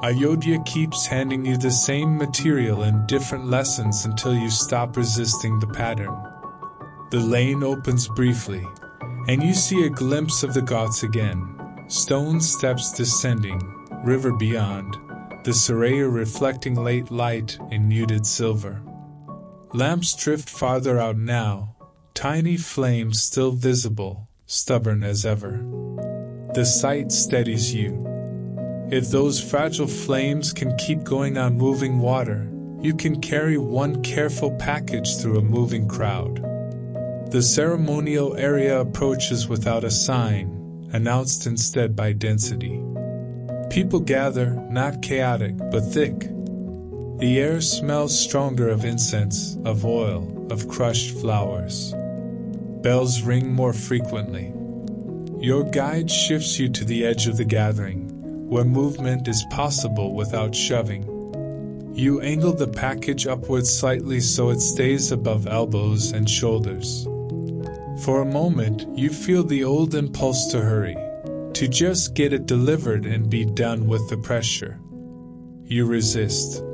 Ayodhya keeps handing you the same material in different lessons until you stop resisting the pattern. The lane opens briefly, and you see a glimpse of the ghats again. Stone steps descending, river beyond, the Suraya reflecting late light in muted silver. Lamps drift farther out now, tiny flames still visible, stubborn as ever. The sight steadies you. If those fragile flames can keep going on moving water, you can carry one careful package through a moving crowd. The ceremonial area approaches without a sign, announced instead by density. People gather, not chaotic, but thick. The air smells stronger of incense, of oil, of crushed flowers. Bells ring more frequently. Your guide shifts you to the edge of the gathering, where movement is possible without shoving. You angle the package upwards slightly so it stays above elbows and shoulders. For a moment, you feel the old impulse to hurry, to just get it delivered and be done with the pressure. You resist.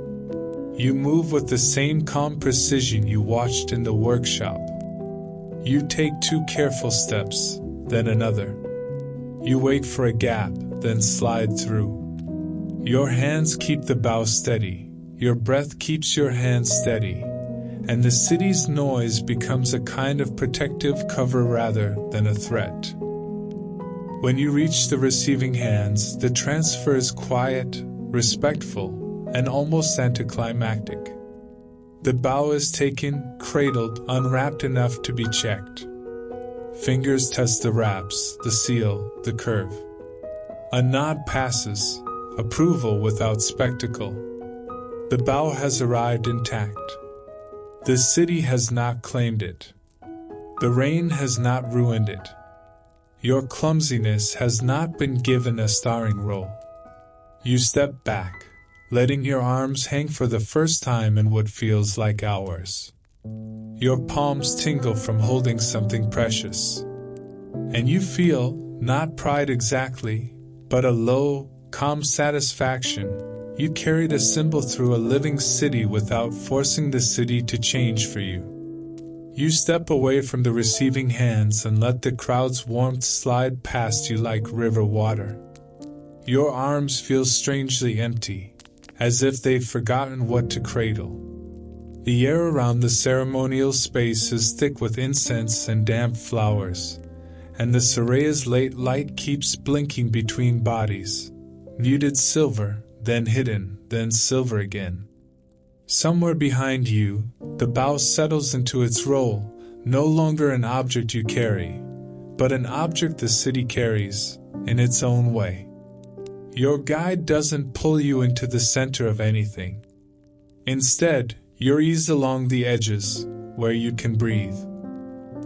You move with the same calm precision you watched in the workshop. You take 2 careful steps, then another. You wait for a gap, then slide through. Your hands keep the bow steady, your breath keeps your hands steady, and the city's noise becomes a kind of protective cover rather than a threat. When you reach the receiving hands, the transfer is quiet, respectful, and almost anticlimactic. The bow is taken, cradled, unwrapped enough to be checked. Fingers test the wraps, the seal, the curve. A nod passes, approval without spectacle. The bow has arrived intact. The city has not claimed it. The rain has not ruined it. Your clumsiness has not been given a starring role. You step back, letting your arms hang for the first time in what feels like hours. Your palms tingle from holding something precious. And you feel, not pride exactly, but a low, calm satisfaction. You carried a symbol through a living city without forcing the city to change for you. You step away from the receiving hands and let the crowd's warmth slide past you like river water. Your arms feel strangely empty, as if they've forgotten what to cradle. The air around the ceremonial space is thick with incense and damp flowers, and the Suraya's late light keeps blinking between bodies. Muted silver, then hidden, then silver again. Somewhere behind you, the bow settles into its role, no longer an object you carry, but an object the city carries, in its own way. Your guide doesn't pull you into the center of anything. Instead, you're eased along the edges, where you can breathe.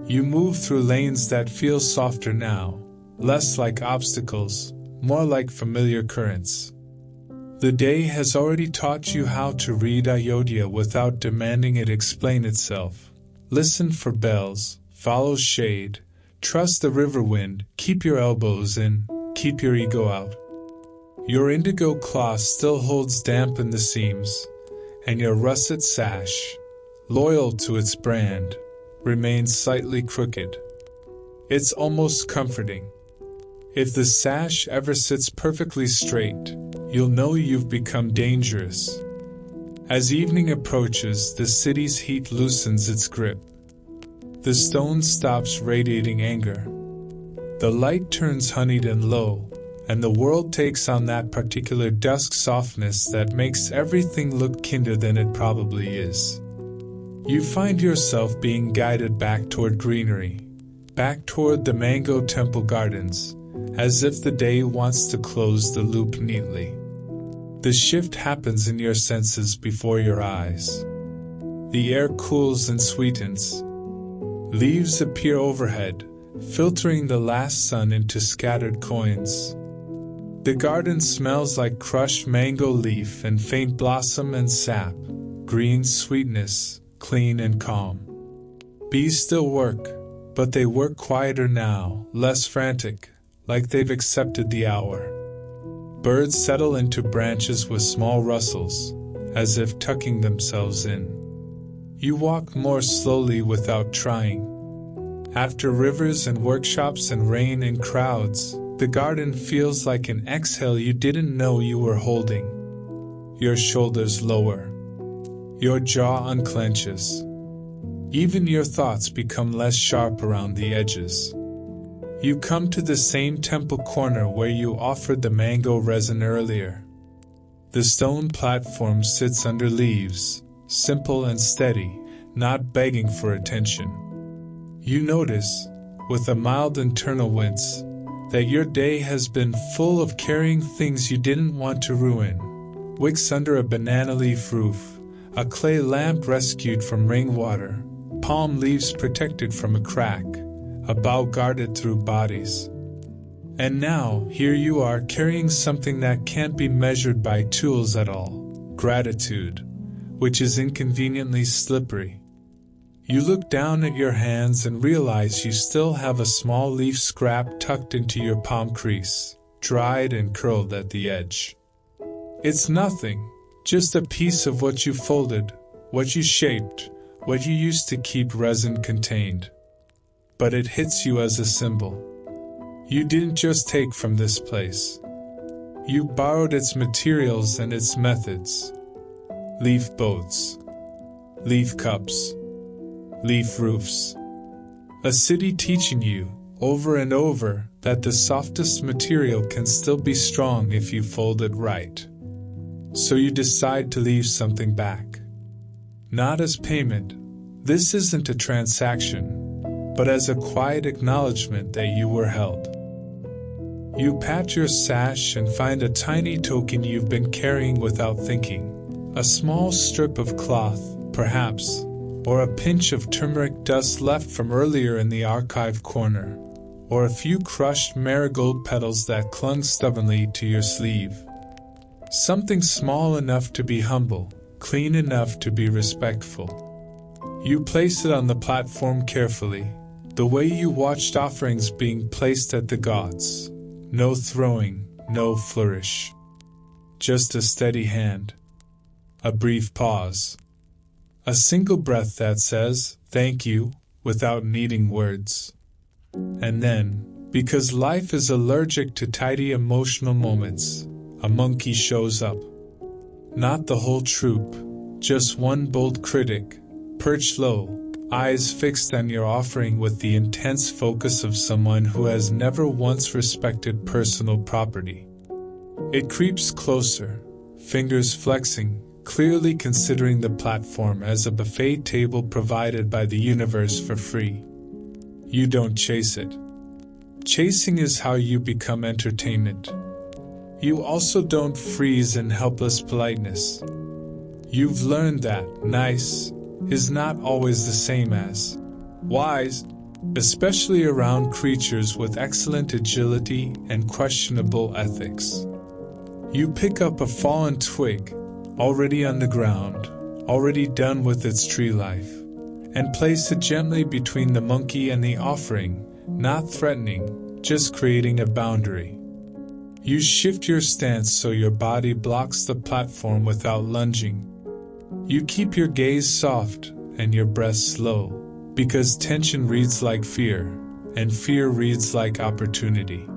You move through lanes that feel softer now, less like obstacles, more like familiar currents. The day has already taught you how to read Ayodhya without demanding it explain itself. Listen for bells, follow shade, trust the river wind, keep your elbows in, keep your ego out. Your indigo cloth still holds damp in the seams, and your russet sash, loyal to its brand, remains slightly crooked. It's almost comforting. If the sash ever sits perfectly straight, you'll know you've become dangerous. As evening approaches, the city's heat loosens its grip. The stone stops radiating anger. The light turns honeyed and low, and the world takes on that particular dusk softness that makes everything look kinder than it probably is. You find yourself being guided back toward greenery, back toward the mango temple gardens, as if the day wants to close the loop neatly. The shift happens in your senses before your eyes. The air cools and sweetens. Leaves appear overhead, filtering the last sun into scattered coins. The garden smells like crushed mango leaf and faint blossom and sap, green sweetness, clean and calm. Bees still work, but they work quieter now, less frantic, like they've accepted the hour. Birds settle into branches with small rustles, as if tucking themselves in. You walk more slowly without trying. After rivers and workshops and rain and crowds, the garden feels like an exhale you didn't know you were holding. Your shoulders lower. Your jaw unclenches. Even your thoughts become less sharp around the edges. You come to the same temple corner where you offered the mango resin earlier. The stone platform sits under leaves, simple and steady, not begging for attention. You notice, with a mild internal wince, that your day has been full of carrying things you didn't want to ruin. Wicks under a banana leaf roof, a clay lamp rescued from rainwater, palm leaves protected from a crack, a bow guarded through bodies. And now, here you are carrying something that can't be measured by tools at all, gratitude, which is inconveniently slippery. You look down at your hands and realize you still have a small leaf scrap tucked into your palm crease, dried and curled at the edge. It's nothing, just a piece of what you folded, what you shaped, what you used to keep resin contained. But it hits you as a symbol. You didn't just take from this place. You borrowed its materials and its methods. Leaf boats, leaf cups, leaf roofs. A city teaching you, over and over, that the softest material can still be strong if you fold it right. So you decide to leave something back. Not as payment. This isn't a transaction, but as a quiet acknowledgement that you were held. You pat your sash and find a tiny token you've been carrying without thinking. A small strip of cloth, perhaps, or a pinch of turmeric dust left from earlier in the archive corner, or a few crushed marigold petals that clung stubbornly to your sleeve. Something small enough to be humble, clean enough to be respectful. You place it on the platform carefully, the way you watched offerings being placed at the ghats. No throwing, no flourish. Just a steady hand. A brief pause. A single breath that says, "Thank you," without needing words. And then, because life is allergic to tidy emotional moments, a monkey shows up. Not the whole troop, just one bold critic, perched low, eyes fixed on your offering with the intense focus of someone who has never once respected personal property. It creeps closer, fingers flexing, clearly considering the platform as a buffet table provided by the universe for free. You don't chase it. Chasing is how you become entertainment. You also don't freeze in helpless politeness. You've learned that nice is not always the same as wise, especially around creatures with excellent agility and questionable ethics. You pick up a fallen twig, already on the ground, already done with its tree life, and place it gently between the monkey and the offering, not threatening, just creating a boundary. You shift your stance so your body blocks the platform without lunging. You keep your gaze soft and your breath slow, because tension reads like fear, and fear reads like opportunity.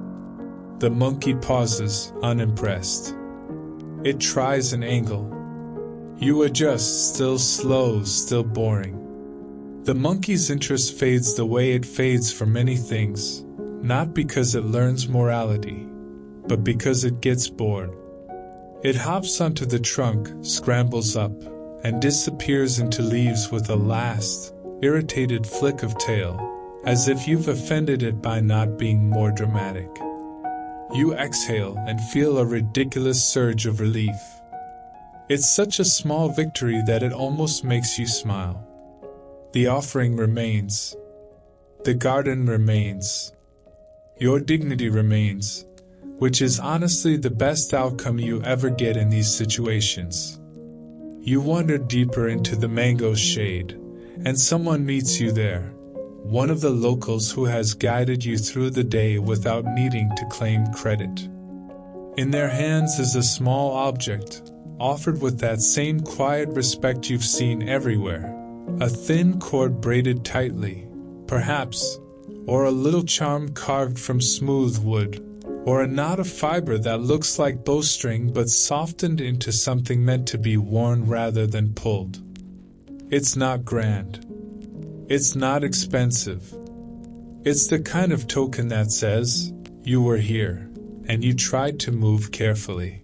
The monkey pauses, unimpressed. It tries an angle. You adjust, still slow, still boring. The monkey's interest fades the way it fades for many things, not because it learns morality, but because it gets bored. It hops onto the trunk, scrambles up, and disappears into leaves with a last, irritated flick of tail, as if you've offended it by not being more dramatic. You exhale and feel a ridiculous surge of relief. It's such a small victory that it almost makes you smile. The offering remains. The garden remains. Your dignity remains, which is honestly the best outcome you ever get in these situations. You wander deeper into the mango shade, and someone meets you there, one of the locals who has guided you through the day without needing to claim credit. In their hands is a small object, offered with that same quiet respect you've seen everywhere. A thin cord braided tightly, perhaps, or a little charm carved from smooth wood, or a knot of fiber that looks like bowstring but softened into something meant to be worn rather than pulled. It's not grand. It's not expensive. It's the kind of token that says, you were here, and you tried to move carefully.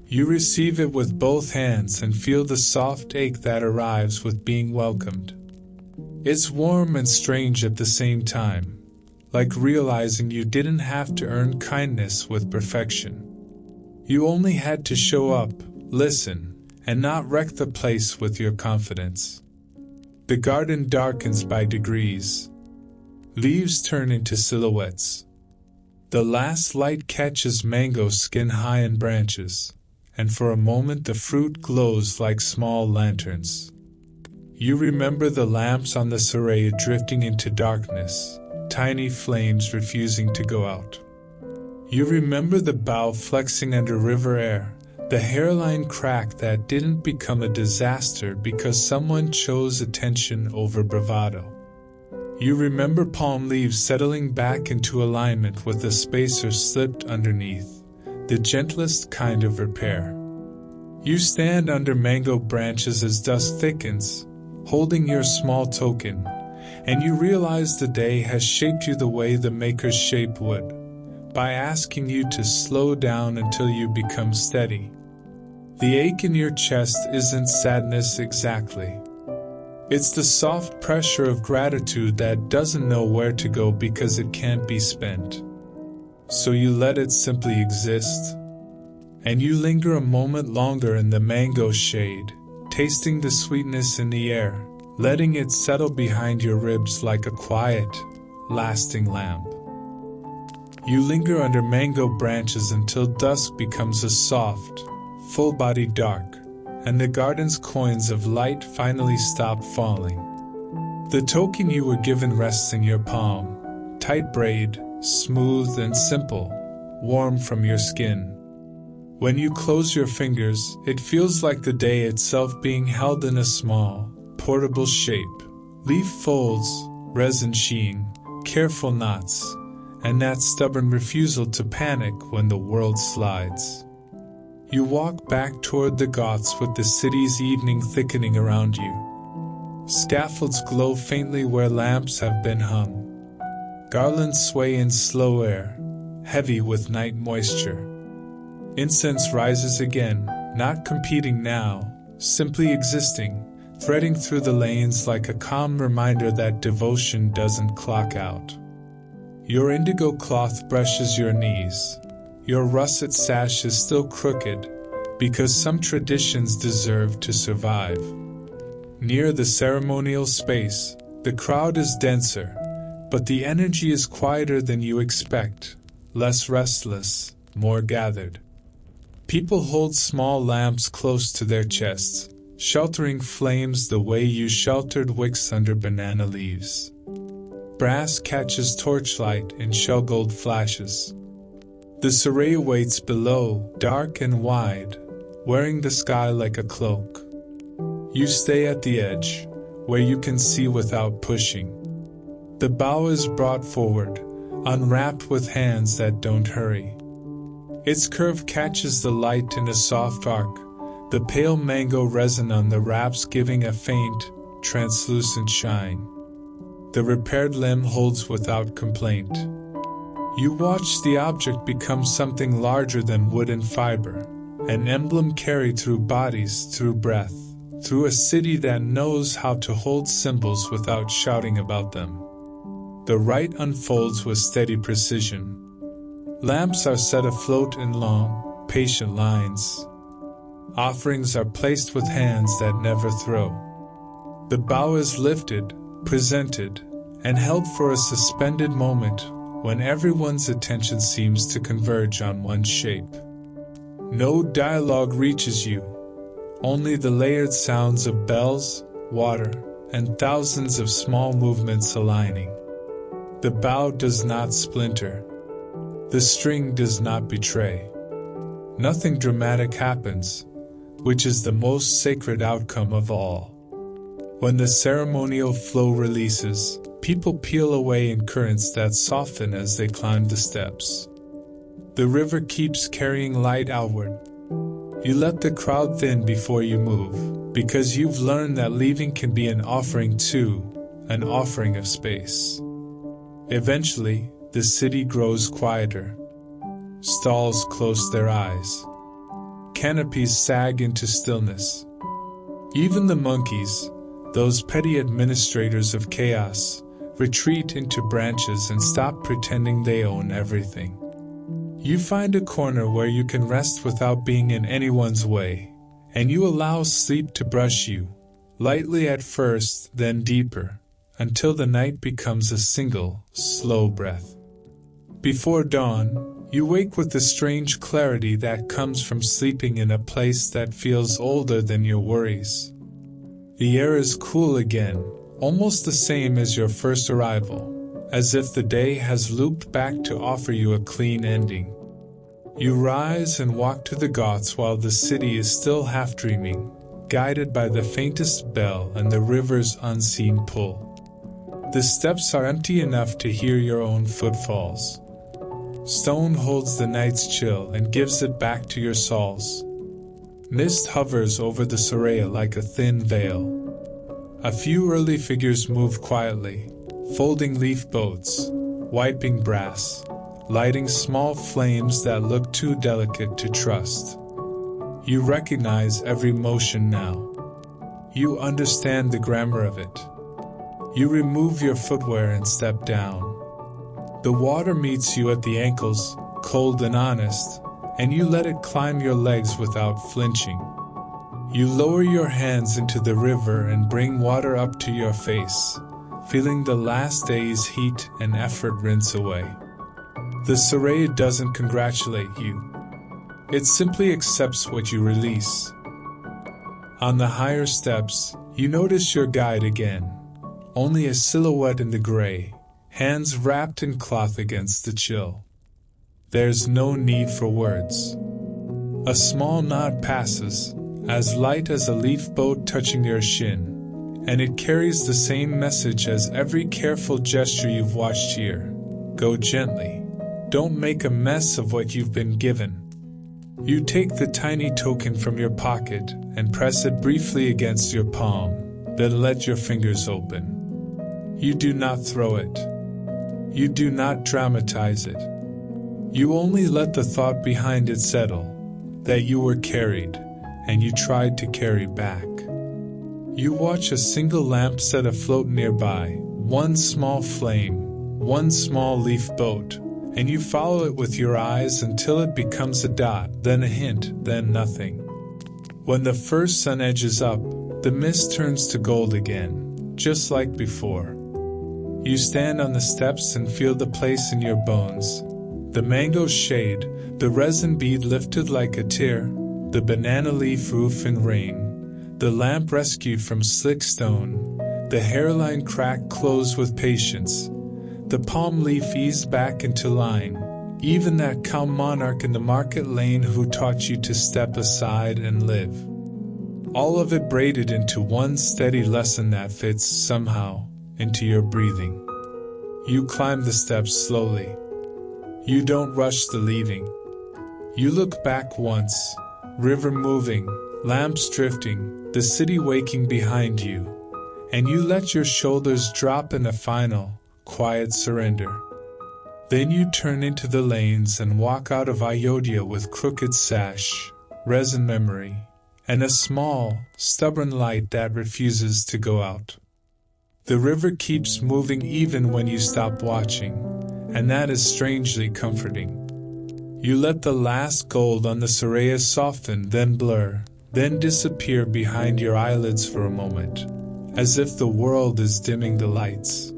You receive it with both hands and feel the soft ache that arrives with being welcomed. It's warm and strange at the same time, like realizing you didn't have to earn kindness with perfection. You only had to show up, listen, and not wreck the place with your confidence. The garden darkens by degrees. Leaves turn into silhouettes. The last light catches mango skin high in branches, and for a moment the fruit glows like small lanterns. You remember the lamps on the surrey drifting into darkness, tiny flames refusing to go out. You remember the bough flexing under river air, the hairline crack that didn't become a disaster because someone chose attention over bravado. You remember palm leaves settling back into alignment with a spacer slipped underneath, the gentlest kind of repair. You stand under mango branches as dusk thickens, holding your small token, and you realize the day has shaped you the way the maker's shape would, by asking you to slow down until you become steady. The ache in your chest isn't sadness exactly. It's the soft pressure of gratitude that doesn't know where to go because it can't be spent. So you let it simply exist. And you linger a moment longer in the mango shade, tasting the sweetness in the air, letting it settle behind your ribs like a quiet, lasting lamp. You linger under mango branches until dusk becomes a soft, full-bodied dark, and the garden's coins of light finally stop falling. The token you were given rests in your palm, tight braid, smooth and simple, warm from your skin. When you close your fingers, it feels like the day itself being held in a small, portable shape. Leaf folds, resin sheen, careful knots, and that stubborn refusal to panic when the world slides. You walk back toward the ghats with the city's evening thickening around you. Scaffolds glow faintly where lamps have been hung. Garlands sway in slow air, heavy with night moisture. Incense rises again, not competing now, simply existing, threading through the lanes like a calm reminder that devotion doesn't clock out. Your indigo cloth brushes your knees, your russet sash is still crooked, because some traditions deserve to survive. Near the ceremonial space, the crowd is denser, but the energy is quieter than you expect, less restless, more gathered. People hold small lamps close to their chests, sheltering flames the way you sheltered wicks under banana leaves. Brass catches torchlight in shell gold flashes. The Saray waits below, dark and wide, wearing the sky like a cloak. You stay at the edge, where you can see without pushing. The bow is brought forward, unwrapped with hands that don't hurry. Its curve catches the light in a soft arc, the pale mango resin on the wraps giving a faint, translucent shine. The repaired limb holds without complaint. You watch the object become something larger than wood and fiber, an emblem carried through bodies, through breath, through a city that knows how to hold symbols without shouting about them. The rite unfolds with steady precision. Lamps are set afloat in long, patient lines. Offerings are placed with hands that never throw. The bow is lifted, presented, and held for a suspended moment when everyone's attention seems to converge on one shape. No dialogue reaches you, only the layered sounds of bells, water, and thousands of small movements aligning. The bow does not splinter. The string does not betray. Nothing dramatic happens, which is the most sacred outcome of all. When the ceremonial flow releases, people peel away in currents that soften as they climb the steps. The river keeps carrying light outward. You let the crowd thin before you move, because you've learned that leaving can be an offering too, an offering of space. Eventually, the city grows quieter. Stalls close their eyes. Canopies sag into stillness. Even the monkeys, those petty administrators of chaos, retreat into branches and stop pretending they own everything. You find a corner where you can rest without being in anyone's way, and you allow sleep to brush you, lightly at first, then deeper, until the night becomes a single, slow breath. Before dawn, you wake with the strange clarity that comes from sleeping in a place that feels older than your worries. The air is cool again, almost the same as your first arrival, as if the day has looped back to offer you a clean ending. You rise and walk to the ghats while the city is still half dreaming, guided by the faintest bell and the river's unseen pull. The steps are empty enough to hear your own footfalls. Stone holds the night's chill and gives it back to your soles. Mist hovers over the Soraya like a thin veil. A few early figures move quietly, folding leaf boats, wiping brass, lighting small flames that look too delicate to trust. You recognize every motion now. You understand the grammar of it. You remove your footwear and step down. The water meets you at the ankles, cold and honest, and you let it climb your legs without flinching. You lower your hands into the river and bring water up to your face, feeling the last day's heat and effort rinse away. The Soraya doesn't congratulate you. It simply accepts what you release. On the higher steps, you notice your guide again, only a silhouette in the gray, hands wrapped in cloth against the chill. There's no need for words. A small nod passes, as light as a leaf boat touching your shin, and it carries the same message as every careful gesture you've watched here. Go gently. Don't make a mess of what you've been given. You take the tiny token from your pocket and press it briefly against your palm, then let your fingers open. You do not throw it. You do not dramatize it. You only let the thought behind it settle, that you were carried, and you tried to carry back. You watch a single lamp set afloat nearby, one small flame, one small leaf boat, and you follow it with your eyes until it becomes a dot, then a hint, then nothing. When the first sun edges up, the mist turns to gold again, just like before. You stand on the steps and feel the place in your bones. The mango shade, the resin bead lifted like a tear, the banana leaf roof in rain, the lamp rescued from slick stone, the hairline crack closed with patience, the palm leaf eased back into line, even that calm monarch in the market lane who taught you to step aside and live. All of it braided into one steady lesson that fits, somehow, into your breathing. You climb the steps slowly. You don't rush the leaving. You look back once, river moving, lamps drifting, the city waking behind you, and you let your shoulders drop in a final, quiet surrender. Then you turn into the lanes and walk out of Ayodhya with crooked sash, resin memory, and a small, stubborn light that refuses to go out. The river keeps moving even when you stop watching, and that is strangely comforting. You let the last gold on the Soraya soften, then blur, then disappear behind your eyelids for a moment, as if the world is dimming the lights.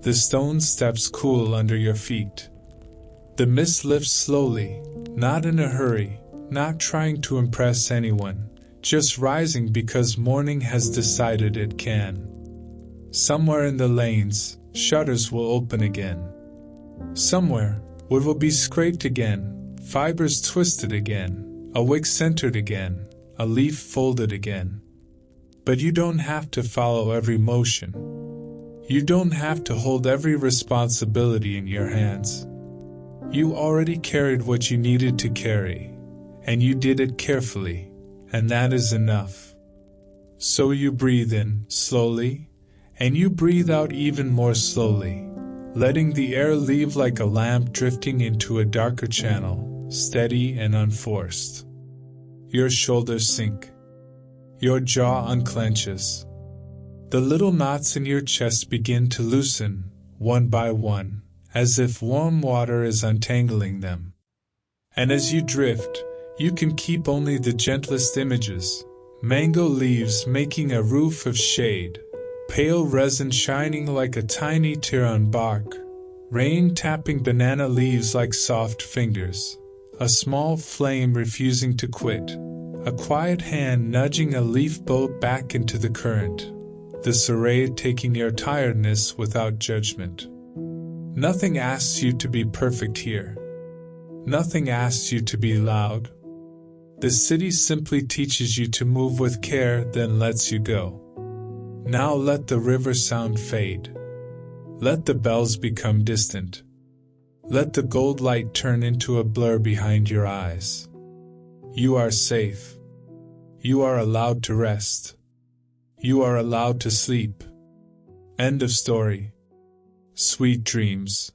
The stone steps cool under your feet. The mist lifts slowly, not in a hurry, not trying to impress anyone, just rising because morning has decided it can. Somewhere in the lanes, shutters will open again. Somewhere, wood will be scraped again, fibers twisted again, a wick centered again, a leaf folded again. But you don't have to follow every motion. You don't have to hold every responsibility in your hands. You already carried what you needed to carry, and you did it carefully, and that is enough. So you breathe in, slowly, and you breathe out even more slowly, letting the air leave like a lamp drifting into a darker channel, steady and unforced. Your shoulders sink. Your jaw unclenches. The little knots in your chest begin to loosen, one by one, as if warm water is untangling them. And as you drift, you can keep only the gentlest images, mango leaves making a roof of shade, pale resin shining like a tiny tear on bark, rain tapping banana leaves like soft fingers, a small flame refusing to quit, a quiet hand nudging a leaf boat back into the current, the Soraya taking your tiredness without judgment. Nothing asks you to be perfect here. Nothing asks you to be loud. The city simply teaches you to move with care, then lets you go. Now let the river sound fade. Let the bells become distant. Let the gold light turn into a blur behind your eyes. You are safe. You are allowed to rest. You are allowed to sleep. End of story. Sweet dreams.